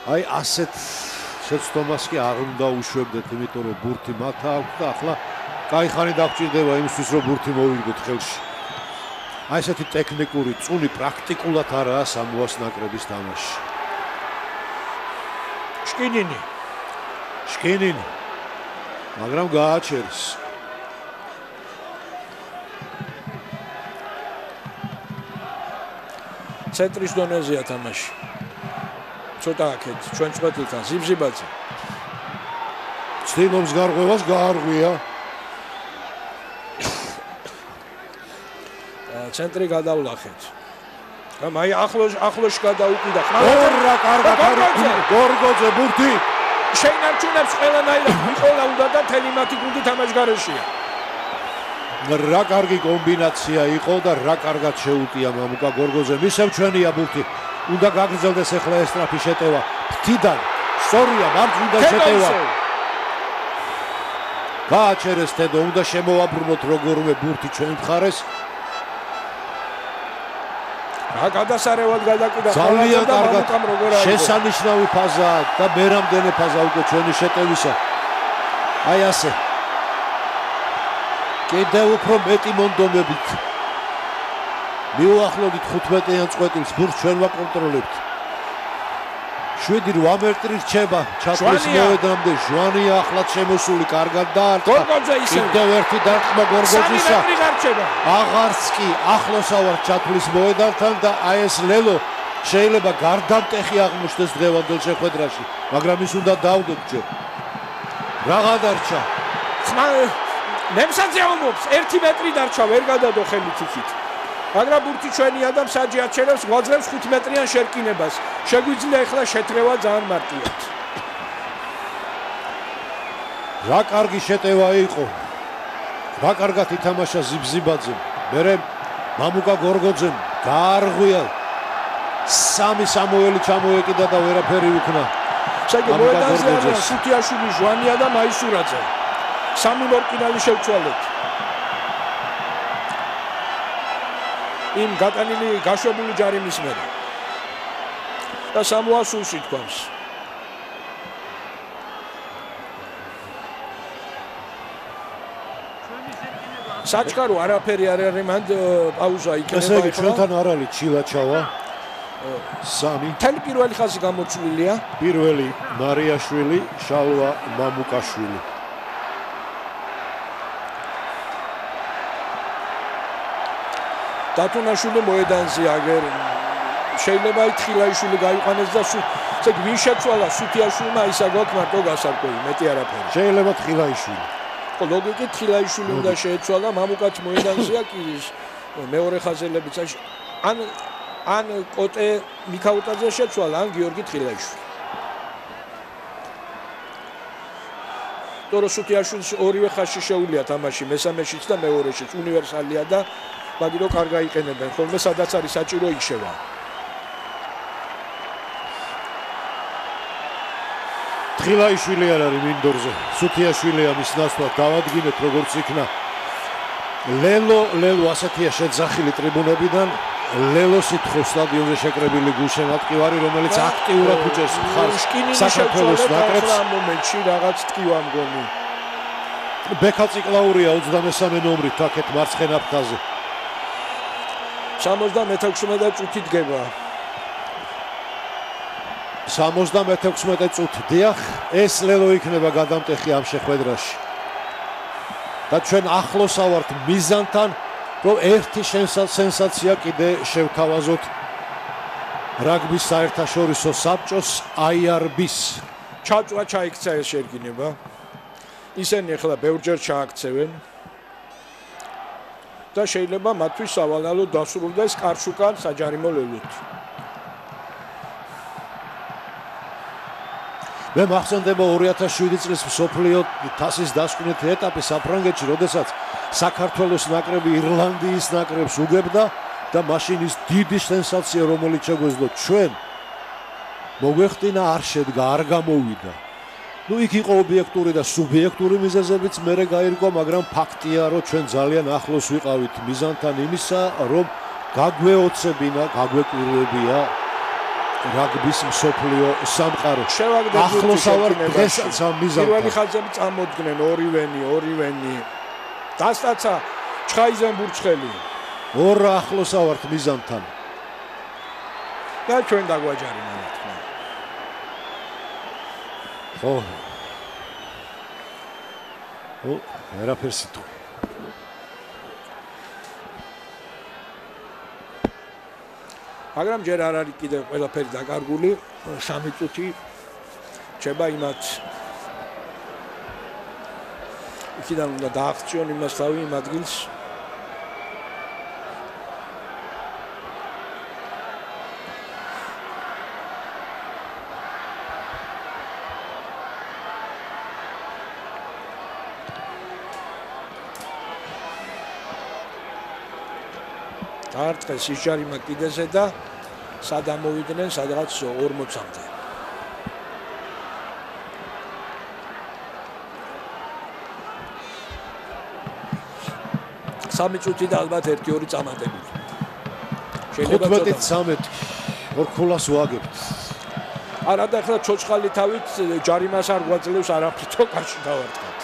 აი ასეთ შეცდომას კი არ უნდა უშვებდეთ, იმიტომ რომ ბურთი მათ აქვს და ახლა კაი ხანი დაგჭირდება იმისთვის რომ ბურთი მოვიგდოთ ხელში. აი ესეთი ტექნიკური წუნი პრაქტიკულად არაა სამოას ნაკრების თამაში. შკინინი მაგრამ გააჩერს. ცენტრის დონეზეა თამაში. ცოტა აქეთ ჩვენ წვეტილთან ზიბზიბაძე. ცდილობს გარღვევას, გაარღვია. ცენტრი გადავლახეთ. აი ახლოს გადაუკვირდა. ორა კარგად გორგოძე ბურთი. შეინარჩუნებს ყველანაირად მიყოლა უნდა და თელი მათი გუნდი თამაშგარეშია. რა კარგი კომბინაცია იყო და რა კარგად შეუტია მამუკა გორგოძე. მისევ ჩვენია ბურთი. უნდა გაგრძელდეს ახლა ესტრაფი შეტევა. ფრთიდან სწორია მარჯვნიდან შეტევა. გააჩერეს თედო, უნდა შემოვაბრუნოთ როგორმე ბურთი ჩვენ მხარეს. გადასარევად გადაკიდა ძალიან კარგად შესანიშნავი ფაზა და მერამდენე ფაზა უკვე ჩვენი შეტევისა. აი ასე კიდევ უფრო მეტი მონდომებით მივუახლოვდით 15-იან წვეტილს, ბურთს ჩვენ ვაკონტროლებთ. 7-8 მეტრი რჩება ჩათვლის მოედნამდე. ჟვანია ახლად შემოსული, კარგად დაარტყა. კიდევ ერთი დარტყმა გორგოძისა. აღარც კი ახლოსა ვარ ჩათვლის მოედანთან და აი ეს ლელო შეიძლება გარდამტეხი აღმოჩნდეს დღევანდელ შეხვედრაში, მაგრამ ის უნდა დავდოთ ჯერ. რაღა დარჩა? ნემსაძე ამბობს 1 მეტრი დარჩა, ვერ გადადო ხელით იქით. მაგრამ ბურთი ჩვენია და მსაჯი აჩერებს, გვაძლევს 5 მეტრიან შერკინებას. შეგვიძლია ახლა შეთრევა ძალიან მარტივად. რა კარგი შეტევა იყო. რა კარგად ითამაშა ზიბზიბაძემ. მერე მამუკა გორგოძემ გაარღვია 3 სამუელი ჩამოეკიდა და ვერაფერი უქნა. საერთოდ მოედანზე არიან სუთიაშვილი, ჟვანია და მაისურაძე. 3 მორკინალი შევცვალეთ. იმ გატანილი გაშვებული ჯარიმის მერე. და სამოა სულში თქვამს. საჩქარო არაფერი არ არის, მანდ პაუზა იქნება. ესე იგი ჩვენთან არ არის ჩილაჩავა. 3 თელი პირველი ხაზი გამოჩვლილია. პირველი მარიაშვილი, შალვა მამუკაშვილი. დათუნაშვილი მოედანზე აგერ შეიძლება თხილაიშვილი გაიყვანეს და ესე ვინ შეცვალა სუთიაშვილმა ისა გვაქვს მარტო გასარკვევი, მეტი არაფერი. შეიძლება თხილაიშვილი. ხო, ლოგიკით თხილაიშვილი უნდა შეეცვალა, მამუკაც მოედანზეა კი მეორე ხაზელებიც ან კოტე მიქაუტაძე შეცვალა, ან გიორგი თხილაიშვილი. თორე სუთიაშვილის ორივე ხაზში შეუძლია თამაში, მესამეშიც და მეორეშიც უნივერსალია და მაგირო კარგა იყენებენ, ხოლმე სადაც არის საჭირო იშევა. თხილაიშვილი არ არის მინდორზე. სუთიაშვილია მის ნაცვლად დავადგინეთ როგორც იქნა. ლელო ასეთია შეძახილი ტრიბუნებიდან. ლელოს ითხოვს სტადიონზე შეკრებილი გულშემატკივარი, რომელიც აქტიურად უჭერს მხარს საქართველოს ნაკრებს. ამ მომენტში რაღაც ტკივა მგონი. ბექა ციკლაურია 23 ნომრით აქეთ მარცხენა ფრთაზე. 76 წუთი დგება. 76 წუთი. დიახ, ეს ლელო იქნება გადამტეხი ამ შეხვედრაში. და ჩვენ ახლოს ავართ მიზანთან, რომ ერთი სენსაცია კიდე შევთავაზოთ რაგბის საერთაშორისო საბჭოს IRB-ს. ჩაწვა ჩაიქცა ეს შერგინება. ისინი ახლა ბევრჯერ ჩააქცევენ. და შეიძლება მათთვის სავალალო დასრულდეს კარშუკან საჯარიმო ლელოთ. მე მახსენდება 2007 წლის მსოფლიო თასის დასკვნითი ეტაპი საფრანგეთში, როდესაც საქართველოს ნაკრები ირლანდიის ნაკრებს უგებდა და მაშინ ის დიდი სენსაცია რომელიც შეგვეძლო ჩვენ მოგვეხტინა არ შედგა, არ გამოვიდა. ნუ იქ იყო ობიექტური და სუბიექტური მიზეზებიც მერე გაირკვა, მაგრამ ფაქტია, რომ ჩვენ ძალიან ახლოს ვიყავით მიზანთან იმისა, რომ გაგვეოცებინა, გაგვეკვირვებია რაგბის მსოფლიო სამყარო. ახლოს ავარ დღესაც ამ მიზანთან. პირველი ხაზები წამოდგნენ ორივენი. დასტაცა ჩხაიზენბურცხელი. ორ ახლოს ავართ მიზანთან. და ჩვენ დაგვაჯარინა თქმა. ხო. ვერაფერს იტყვი. მაგრამ ჯერ არ არის კიდე ყველაფერი დაკარგული, 3 წუთი რჩება იმათ. იქიდან უნდა დააღწიონ იმას თავი იმ ადგილს. დაარტყეს ის ჯარიმა კიდეზე და სად ამოვიდნენ სადღაც 40-მდე. სამი წუთი და ალბათ 1-2 წამატებული. შეიძლება 15-13 ორქულას ვაგებთ. არა და ახლა ჩოჩხალი თავით ჯარიმას არ გვაძლევს არაფრითო კარში დავარტყათ.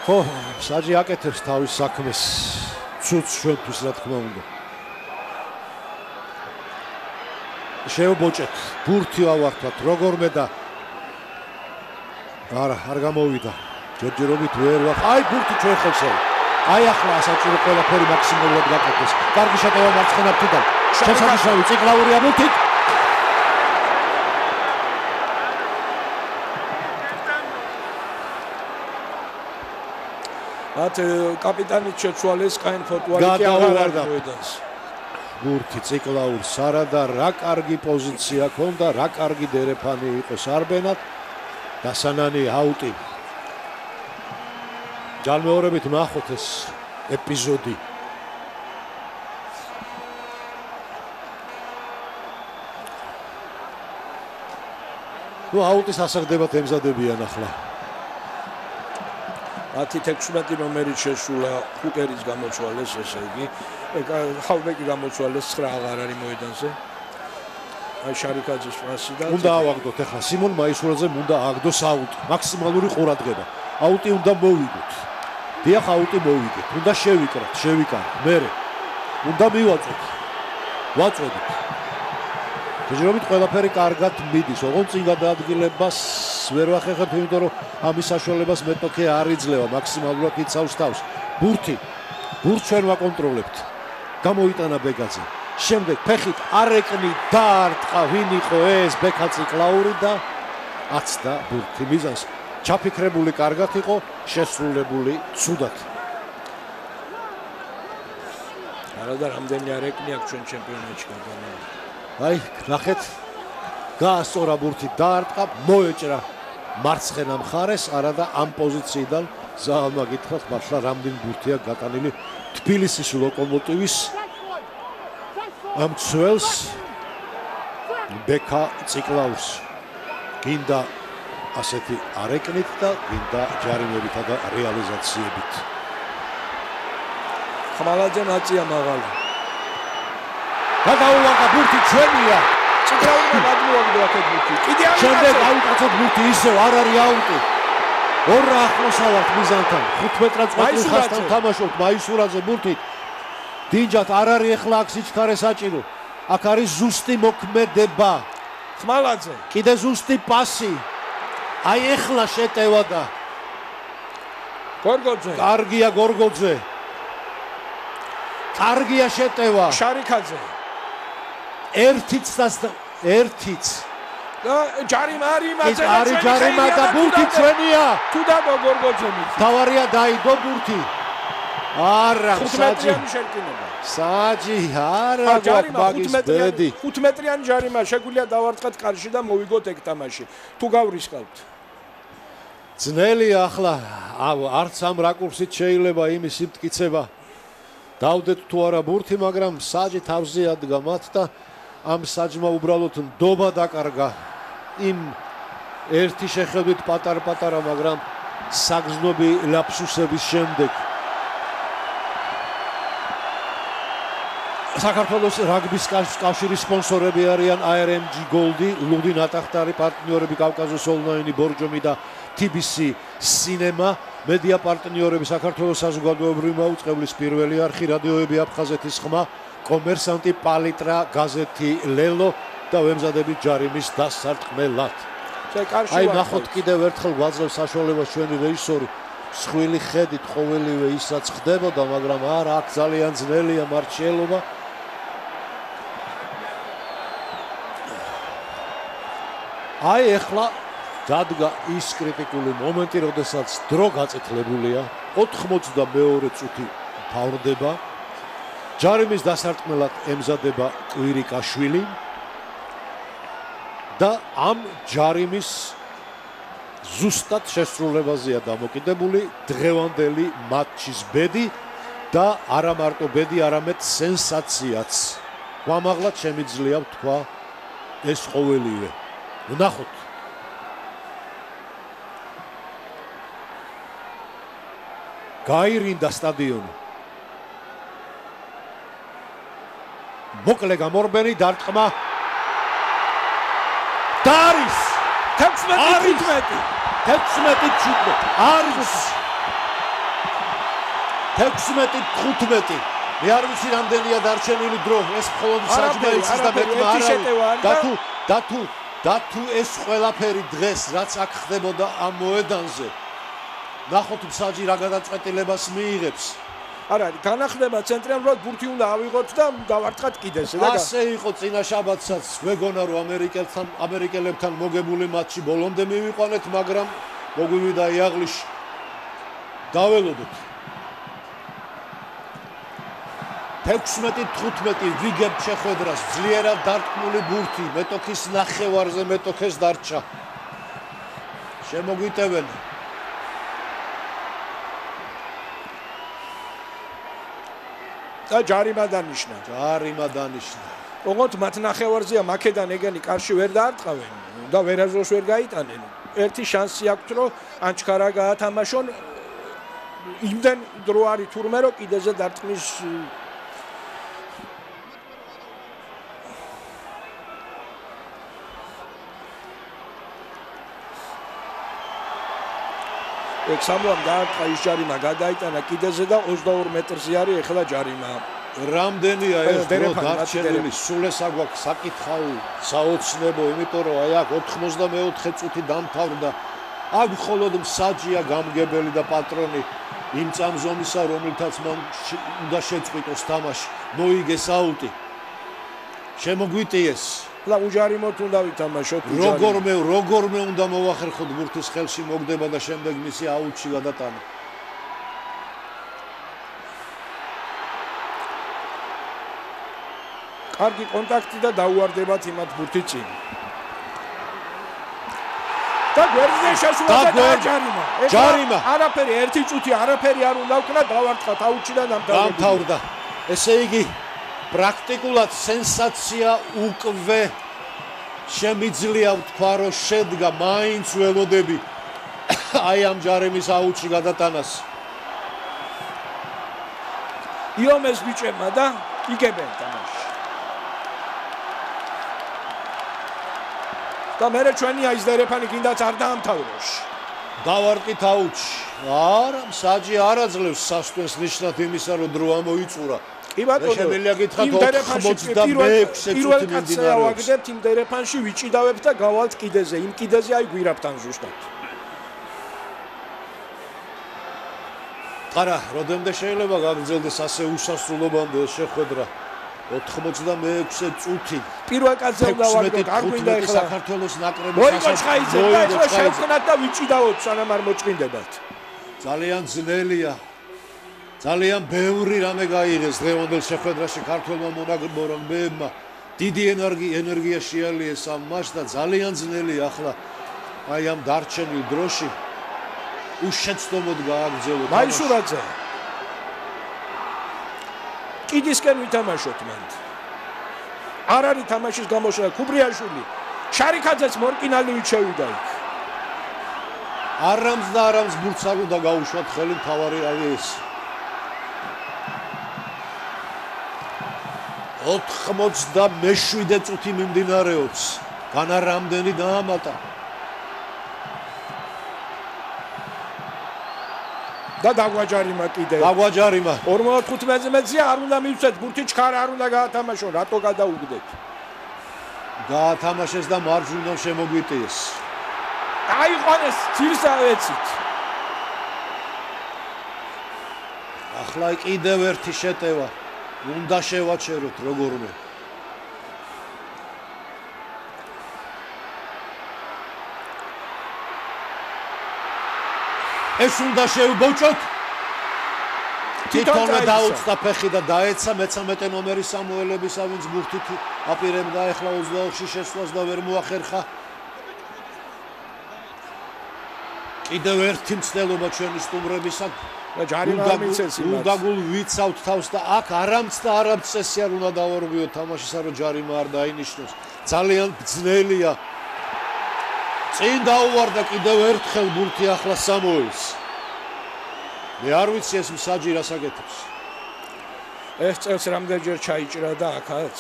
ხო, საჯი აკეთებს თავის საქმეს. ცუც ჩვენთვის რა თქმა უნდა. შევბოჭეთ, ბურთი ავართვათ, როგორმე და არა, არ გამოვიდა. ჯერჯერობით ვერ ვახ. აი ბურთი ჩვენ ხელში. აი ახლა საჭირო ყველაფერი მაქსიმალურად გაკეთდეს. კარგი შეტევა მარცხენა ფრთიდან. შესანიშნავი ციკლაურია ბურთით. ათ კაპიტანიც შეცვალეს კაინ ფოტუალი კი აღარ მოედანს. ბურთი ციკლაურს არა და რა კარგი პოზიცია ქონდა, რა კარგი დერეფანი იყო სარბენად და სანანი აუტი. ჯალმეორებით ნახოთ ეს ეპიზოდი. ნუ აუტის ასაგდებათ ემზადებიან ახლა. 10-16 ნომერით შესულა ჰუკერის გამოცვალეს, ესე იგი. ხალბეკი გამოცვალეს 9 აღარ არის მოედანზე. აი შარიკაძის ფასი და უნდა ავაგდოთ ახლა სიმონ მაისურაძემ უნდა ააგდოს აუტი, მაქსიმალური ყურადღება. აუტი უნდა მოვიგოთ. დიახ, აუტი მოვიგეთ. უნდა შევიკაროთ. მერე უნდა მივაწვეთ. ვაწვედით. ჯერჯერობით ყველაფერი კარგად მიდის. ოღონდ წინ გადაადგილებას ვერ ვახერხებთ, იმიტომ რომ ამის საშუალებას მეტოქე არ იძლევა, მაქსიმალურად იცავს თავს. ბურთი. ბურთს ჩვენ ვაკონტროლებთ. გამოიტანა ბეგაძე. შემდეგ ფეხით არეკნი დაარტყა, ვინ იყო ეს? ბექაცი კლაური და აცდა ბურთი მიზანს. ჩაფიქრებული კარგად იყო, შესრულებული ცუდად. არადა რამდენი არეკნი აქვს ჩვენ ჩემპიონატში გადანა. აი, ნახეთ. გაასწორა ბურთი, დაარტყა, მოეჭრა მარცხენა მხარეს, არადა ამ პოზიციიდან ზალმა გითხრათ, მართლა რამდენი ბურთია გატანილი თბილისის ლოკომოტივის ამ ცველს ბექა ციკლაურს. გინდა ასეთი არეკნით და გინდა ჯარიმებითა და რეალიზაციებით. ხმალაძე ნაცია მაღალი. გადაულანდა ბურთი ჩვენია. ციკლაურმა გადმოაგდო აქეთ ბურთი. კიდე არ შემდეგ აუტაცოთ ბურთი ისევ არ არის აუტი. ორ ახლოსა ვართ მიზანთან. 15 წუთის ხასთან თამაშობთ მაისურაძე ბურთით. დინჯათ არ არის ახლა აქ სიჩქარე საჭირო. აქ არის ზუსტი მოქმედება. ხმალაძე. კიდე ზუსტი პასი. აი ახლა შეტევა და გორგოძე. კარგია გორგოძე. კარგია შეტევა. შარიკაძე. ერთიც და ჯარიმა არის იმაზე. არის ჯარიმა და ბურთი ჩვენია. თუ დადო გორგოძემი. დავარია დაიდო ბურთი. არა, 5 მეტრიანი შერკინება. საჯი, არა, მაგის ბედი. 5 მეტრიანი ჯარიმა შეგვიძლია დავარტყათ კარში და მოვიგოთ ეგ თამაში. თუ გავრისყავთ. ძნელია ახლა, არც ამ რაკურსით შეიძლება იმის იმტკიცება. დავდეთ თუ არა ბურთი, მაგრამ საჯი თავზე ადგა მათ და ამ საჯმა უბრალოდ ნდობა დაკარგა. იმ ერთი შეხედვით პატარ-პატარა, მაგრამ საგზნობი ლაფსუსების შემდეგ. საქართველოს რაგბის კავშირის სპონსორები არიან ARMG Gold-ი, ლუდი ნატახტარი, პარტნიორები კავკასიის ონლაინი, ბორჯომი და TBC Cinema, მედია პარტნიორები საქართველოს საზოგადოებრივი მაუწყებლის პირველი არხი, რადიოები აფხაზეთის ხმა, კომერსანტი, პალიტრა, გაზეთი ლელო და ვემზადებით ჯარიმის დასარტყმელად. აი ნახოთ კიდევ ერთხელ გვაძლევს საშუალებას ჩვენი რეჟისორი მსხვილი ხედით ყოველივე ის რაც ხდებოდა, მაგრამ არა, აქ ძალიან ძნელია მარჩიელობა. აი ახლა დადგა ის კრიტიკული მომენტი, როდესაც დრო გაწეთლებულია, 82 წუთი მთავრდება. ჯარიმის დასარტყმელად ემზადება კვირიკაშვილი და ამ ჯარიმის ზუსტად შესრულებაზეა დამოკიდებული დღევანდელი მატჩის ბედი და არა მარტო ბედი, არამედ სენსაციაც. გვამაღლად შემიძლია ვთქვა ეს ყოველივე. ვნახოთ. გაირინდა სტადიონი. მოკლე გამორბენი დარტყმა. და არის 16-15. 16-15. არის 16-15. მე არ ვიცი რამდენია დარჩენილი დრო. ეს მხოლოდ საჯმა იცის და მეტმა არავინ. და თუ ეს ყველაფერი დღეს რაც აქ ხდებოდა ამ მოედანზე. ნახოთ საჯი რა გადაწყვეტილებას მიიღებს. არა, განახდება ცენტრალურად ბურთი უნდა ავიღოთ და დავარტყათ კიდეს. ასე იყო წინა შაბათსაც. მეგონა რომ ამერიკელებთან მოგებული მატჩი ბოლომდე მივიყვანეთ, მაგრამ მოგვივიდა იაღლიში. დაველოდოთ. 16-15 ვიგებ შეხვედრას, ძლიერად დარტყმული ბურთი, მეტოქის ნახევარზე მეტოქეს დარჩა. შემოგვიტევენ. და ჯარიმა დანიშნა. ჯარიმა დანიშნა. ოღონდ მათ ნახევარზეა მაკედან ეგენი კარში ვერ დაარტყავენ და ვერაზოს ვერ გაიტანენ. ერთი შანსი აქვთ რომ ანჩქარა გაათამაშონ იმდენ დრო არის თურმე რომ კიდეზე დარტყმის ექსამლამ დაარტყა ის ჯარიმა გადაიტანა კიდეზე და 22 მეტრზე არის ეხლა ჯარიმა. რამდენია ეს დრო დარჩენილი სულ ეს აგვაქვს საკითხავი საოცნებო იმიტომ რომ აი აქ 94 წუთი დამთავრდა აქ მხოლოდ მსაჯია გამგებელი და პატრონი იმ წამზომისა რომელთაც მან უნდა შეწყვიტოს თამაში მოიგეს აუტი შემოგვიტიეს ლა უჯარიმოთ უნდა ვითამაშოთ როგორმე უნდა მოვახერხოთ ბურთის ხელში მოგდება და შემდეგ მისი აუტში გადატანა კარგი კონტაქტი და დაუვარდებათ იმათ ბურთი წინ. და გვერდზე შესულა და ჯარიმა. არაფერი ერთი წუთი არაფერი არ უნდა ვქნა დავარტყათ აუჩი და დამთავრდა. ესე იგი პრაქტიკულად სენსაცია უკვე შემიძლია ვთქვა რომ შედგა მაინც ველოდები აი ამ ჯარიმის აუჩი გადატანას. იომეს ბიჭებმა და იგებენ თამაში. და მე ჩვენი ის დერეფანი კიდაც არ დაამთავროს. დავარკით აუჩი. არა, მსაჯი არ აძლევს სასტვენს ნიშნად იმისა, რომ დრო ამოიწურა. კი ბატონო, შემიძლია გითხრათ 96 პირველ კაცზე ავაგდებთ იმ დერეფანში ვიჭიდავებთ და გავალთ კიდეზე. იმ კიდეზე აი გვირაბთან ზუსტად. არა, როდემდე შეიძლება გაგრძელდეს ასე უსასრულობამდე შეხვედრა? 86 წუთი. პირველ კაცზე უნდა ვაგდოთ, არ გვინდა ეხლა საქართველოს ნაკრების მოსაწყაიზე და ეხლა შევქმნათ და ვიჭიდავოთ სანამ არ მოჭრინდებათ. ძალიან ძნელია. ძალიან ბევრი რამე გაიღეს დღევანდელ შეხვედრაში ქართველმა მონაგრეებმა. დიდი ენერგია შეალიეს ამ მატჩს და ძალიან ძნელია ახლა აი ამ დარჩენილ დროში უშეცდომოდ გააგრძელოთ. მაისურაძე კიდისკენ ვითამაშოთ მან. არ არის თამაშის გამოშლა ქუბრიაშვილი. შარიქაძეც მორკინალივით შევიდა იქ. არამს ბურთს არ უნდა გაუშვათ ხელი თავარი არის ეს. 87 წუთი მიმდინარეობს. განა რამდენი დაამატა. და დაგვაჯარიმა კიდე. დაგვაჯარიმა. 45 მეტრზე არ უნდა მივცეთ ბურთი ჩქარა არ უნდა გაათამაშონ. რატო გადაუგდეთ? გაათამაშეს და მარჯვნიდან შემოგვიტიეს. აიყვანეს ძირსა ეცით. ახლა კიდევ ერთი შეტევა. უნდა შევაჩეროთ როგორმე. ეს უნდა შევბოჭოთ. თვითონ დაუწყდა ფეხი და დაეცა მე-13 ნომერი სამუელებისა, ვინც ბურთით აპირებდა ახლა 24-ში შესვლას და ვერ მოახერხა. კიდევ ერთი მცდელობა ჩვენი სტუმრებისა. ჯარიმა მიცეს იმას. უნდა გულ ვიცავთ თავს და აქ არამც და არამც წესი არ უნდა დავარღვიოთ თამაშისა, რომ ჯარიმა არ დაინიშნოს. ძალიან ძნელია. წინ დაუვარდა კიდევ ერთხელ ბურთი ახლა სამოელს. მე არ ვიცი ეს მსაჯი რას აკეთებს. ეს წელს რამდენჯერ ჩაიჭრა და აქაც.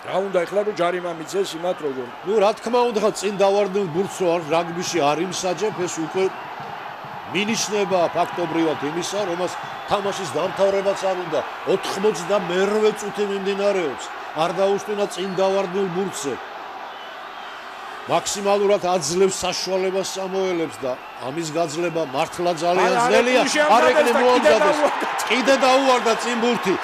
რა უნდა ეხლა რომ ჯარიმა მიცეს იმათ როგორ? ნუ რა თქმა უნდა წინ დავარდნილ ბურთს რო არ რაგბიში არ იმსაჯებ ეს უკვე მინიშნება ფაქტობრივად იმისა რომას თამაშის დამთავრებაც არ უნდა 98 წუთი მიმდინარეობს არ დაუსტვინა წინ დავარდნილ ბურთზე მაქსიმალურად აძლევს საშუალებას სამოელებს და ამის გაძლება მართლა ძალიან ძნელია არ ეკნე მოამზადეს კიდე დაუვარდა წინ ბურთი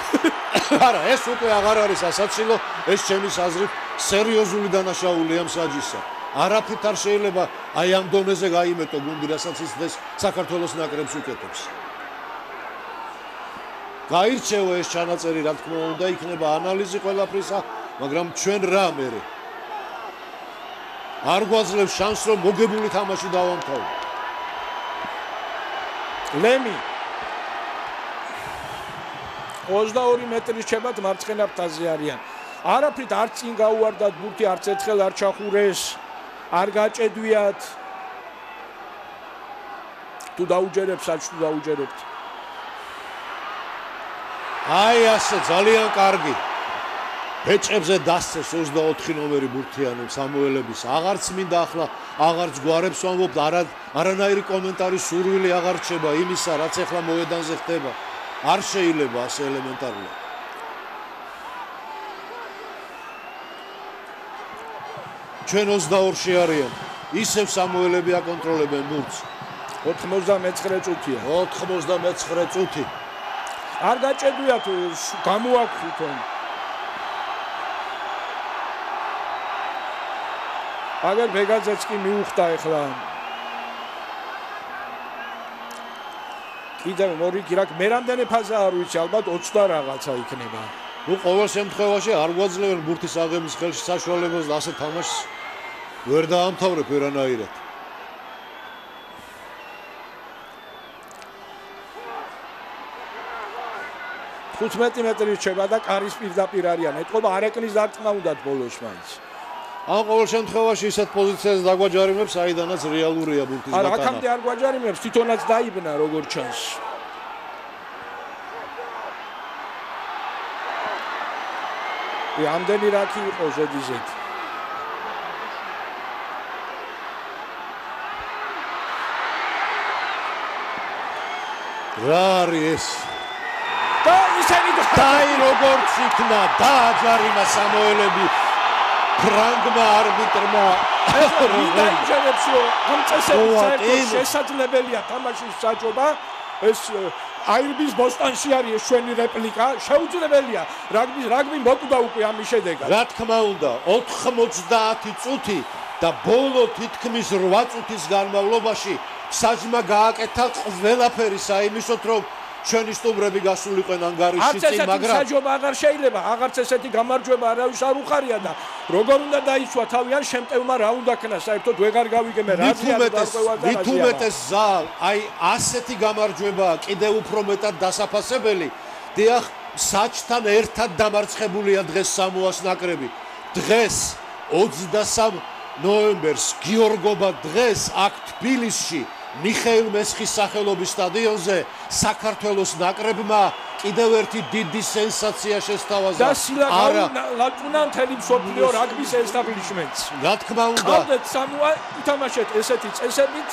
არა ეს უკვე აღარ არის ასაცილო ეს ჩემის აზრით სერიოზული დანაშაულია მსაჯისა არაფრით არ შეიძლება აი ამ დონეზე გაიმეტო გუნდი რასაც ის დღეს საქართველოს ნაკრებს უკეთებს გაირჩევა ეს ჩანაწერი რა თქმა უნდა იქნება ანალიზი ყველაფრისა მაგრამ ჩვენ რა მერე არ გვაძლევს შანსს რომ მოგებული თამაში დავამთავროთ ლემი 22 მეტრის ჩებად მარცხენა ფრთაზე არიან. არაფრით არ წინ გაუვარდათ ბურთი, არც ერთხელ არ ჩახურეს, არ გაჭედვიათ. თუ დაუჯერებს, საჭუ დაუჯერებთ. აი ასე ძალიან კარგი. ბეჭებზე დასცეს 24 ნომერი ბურთიანი სამუელების. აღარც მინდა ახლა აღარც გვარებს ვამბობ, არანაირი კომენტარი სურვილი აღარ რჩება იმისა, რაც ახლა მოედანზე ხდება. არ შეიძლება ასე ელემენტარულად. ჩვენ 22-ში არიან. ისევ სამუელები აკონტროლებენ ბურთს. 99 წუთია. 99 წუთი. არ გაჭედვიათ, გამოაქვთ. აგერ ბეგაძეც კი მიუხვდა ახლა. კიდევ მორიგი რა, მე რამდენი ფაზა არ ვიცი, ალბათ 20 და რაღაცა იქნება. ნუ ყოველ შემთხვევაში არ გვაძლევენ ბურთის აღების ხელში საშუალებას და ასე თამაშს ვერ დაამთავრებ ვერანაირად. $15 მეტრი რჩება და კარის პირდაპირ არიან. ეთყობა არ ეკნის დარტყმა უნდათ ბოლოს მაინც. ან ყოველ შემთხვევაში ისეთ პოზიციაზე დაგვაჯარიმებს, აიდანაც რეალურია ბურთის გატანა. არა, აქამდე არ გვაჯარიმებს, თვითონაც დაიბნა როგორ ჩანს. ამდენი რაკი იყო ზედიზედ. რა არის ეს? და ისინი დაი როგორც იქნა, დააჯარიმა სამოელები. ფრანგმა არბიტრმა დაიჯერებსო ამ წესებით საერთოდ შესაძლებელია თამაშის საჯობა ეს აირბის ბოსტანში არის ჩვენი რეპლიკა შეუძლებელია რაგბი მოკვდა უკვე ამის შედეგად რა თქმა უნდა 90 წუთი და ბოლო თითქმის 8 წუთის განმავლობაში საჯმა გააკეთა ყველაფერი საიმისოთ რომ ჩვენი სტუმრები გასულიყვენ ანგარიშში წინ, მაგრამ საჯობა აღარ შეიძლება, აღარც ესეთი გამარჯვება არავის არ უხარია და როგორ უნდა დაიცვა თავი ან შემტევმა რა უნდა ქნა, საერთოდ ვეღარ გავიგე მე რა მით უმეტეს ზალ, აი ასეთი გამარჯვებაა კიდევ უფრო მეტად დასაფასებელი. დიახ, საჯთან ერთად დამარცხებულია დღეს სამოას ნაკრები. დღეს 23 ნოემბერს გიორგობა დღეს აქ თბილისში მიხეილ მესხის სახელობის სტადიონზე საქართველოს ნაკრებმა კიდევ ერთი დიდი სენსაცია შესთავაზა. და სილაგაუ ლატუნა მთელი მსოფლიო რაგბის ესტაბლიშმენტს. რა თქმა უნდა. გავდეთ სამოა ითამაშეთ ესეთი წესებით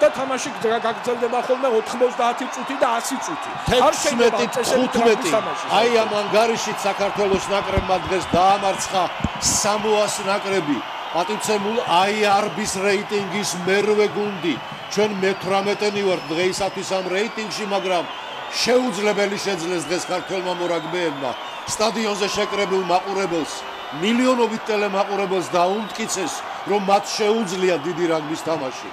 და თამაში გაგრძელდება ხოლმე 90 წუთი და 100 წუთი. 16-15 აი ამ ანგარიშით საქართველოს ნაკრებმა დღეს დაამარცხა სამოას ნაკრები. პატივცემულ აიარბის რეიტინგის მერვე გუნდი. ჩვენ მე-18-ნი ვართ დღეისათვის ამ რეიტინგში, მაგრამ შეუძლებელი შეძლეს დღეს ქართველმა მორაგბეებმა სტადიონზე შეკრებილ მაყურებელს, მილიონობით ტელემაყურებელს დაუმტკიცეს, რომ მათ შეუძლია დიდი რაგბის თამაში.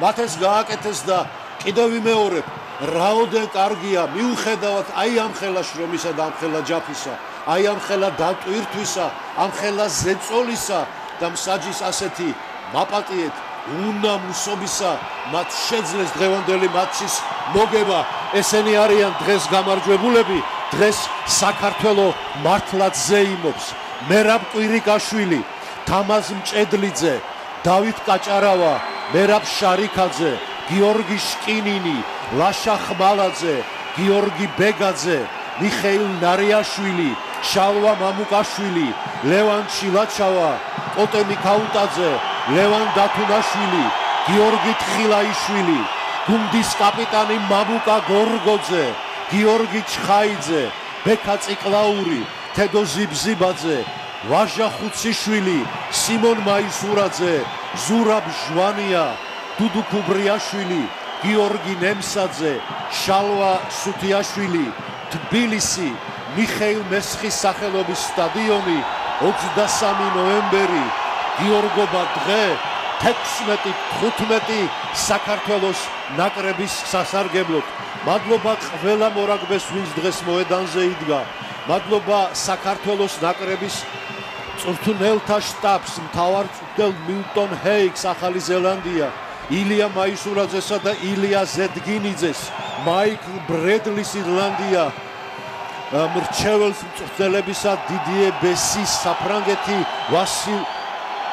მათ ეს გააკეთეს და კიდევ ვიმეორებ, რაოდენ კარგია მიუხედავად აი ამ ხელა შრომისა და ამ ხელა ჯაფისა, აი ამ ხელა დატვირთვისა, ამ ხელა ზეწოლისა და მსაჯის ასეთი მაპატიეთ უნამუსობისა მათ შეძლეს დღევანდელი მატჩის მოგება. ესენი არიან დღეს გამარჯვებულები. დღეს საქართველო მართლაც ზეიმობს. მერაბ კვირიკაშვილი, თამაზ მჭედლიძე, დავით კაჭარავა, მერაბ შარიქაძე, გიორგი შკინინი, ლაშა ხმალაძე, გიორგი ბეგაძე, მიხეილ ნარიაშვილი, შალვა მამუკაშვილი, ლევან ჩილაჩავა, კოტემი ქაუტაძე, ლევან დათუნაშვილი, გიორგი თხილაიშვილი, გუნდის კაპიტანი მამუკა გორგოძე, გიორგი ჩხაიძე, ბექა ციკლაური, თედო ზიბზიბაძე, ვაჟა ხუციშვილი, სიმონ მაისურაძე, ზურაბ ჟვანია, დუდუ ქუბრიაშვილი, გიორგი ნემსაძე, შალვა სუთიაშვილი, თბილისი, მიხეილ მესხის სახელობის სტადიონი, 23 ნოემბერი, გიორგობა დღე 16-15 საქართველოს ნაკრების სასარგებლოდ. მადლობა ყველა მორაგბეს, ვინც დღეს მოედანზე იდგა. მადლობა საქართველოს ნაკრების წვრთნელთა შტაბს, მთავარ წვრთნელ მილტონ ჰეიკს, ახალი ზელანდია, ილია მაისურაძესა და ილია ზედგინიძეს, მაიკლ ბრედლის ირლანდია, მრჩეველს მწვრთნელებისა დიდიე ბესის საფრანგეთი ვასილ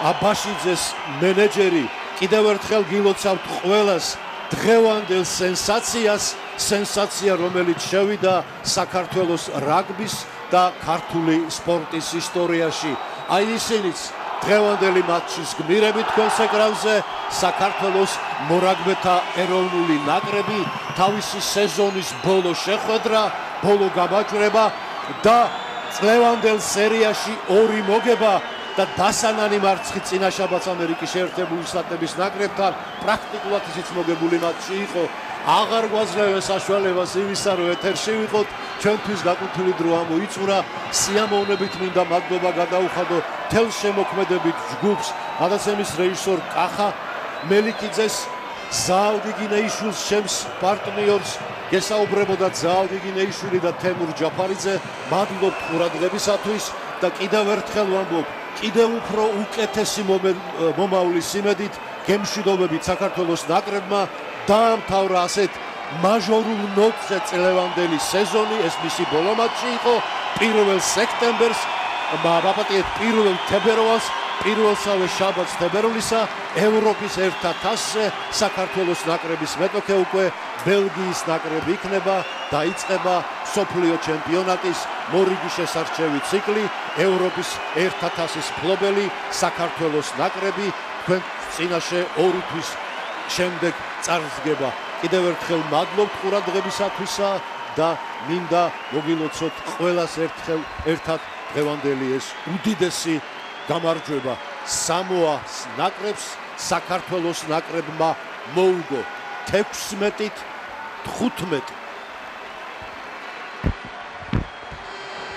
აბაშიძეს მენეჯერი კიდევ ერთხელ გილოცავთ ყველას დღევანდელ სენსაცია რომელიც შევიდა საქართველოს რაგბის და ქართული სპორტის ისტორიაში აი ისინიც დღევანდელი მატჩის გმირები თქვენს ეკრანზე საქართველოს მორაგბეთა ეროვნული ნაკრები თავისი სეზონის ბოლო შეხვედრა ბოლო გამარჯვება და წლევანდელ სერიაში ორი მოგება და დასანანი მარცხი წინაშაბათს ამერიკის შეერთებული შტატების ნაკრებთან პრაქტიკულად ისიც მოგებული მატჩი იყო აღარ გვაძლევენ საშუალებას იმისა რომ ეთერში ვიყოთ ჩვენთვის გაკუთვნილი დრო ამოიწურა სიამოვნებით მინდა მადლობა გადაუხადო თელ შემოქმედებით ჯგუფს გადაცემის რეჟისორ კახა მელიქიძეს ზაალგიგინეიშვილს ჩემს პარტნიორს გესაუბრებოდა ზაალგიგინეიშვილი და თემურ ჯაფარიძე მადლობთ ყურადღებისათვის და კიდევ ერთხელ ვამბობ კიდევ უფრო უკეთესი მომავლის იმედით გემშვიდობებით საქართველოს ნაკრებმა დაამთავრა ასეთ მაჟორულ ნოტზე წლევანდელი სეზონი ეს მისი ბოლო მატჩი იყო 1 სექტემბერს მაპატიეთ 1 თებერვალს პირველსავე შაბათს თებერვლისა ევროპის ერთა თასზე საქართველოს ნაკრების მეტოქე უკვე ბელგიის ნაკრები იქნება დაიწყება სოფლიო ჩემპიონატის მორიგი შესარჩევი ციკლი ევროპის ერთა თასის მფლობელი საქართველოს ნაკრები თქვენ წინაშე 2 თვის შემდეგ წარსდგება კიდევ ერთხელ მადლობთ ყურადღებისათვისა და მინდა მოგილოცოთ ყველას ერთად დღევანდელი ეს უდიდესი გამარჯვება სამოას ნაკრებს საქართველოს ნაკრებმა მოუგო 16-15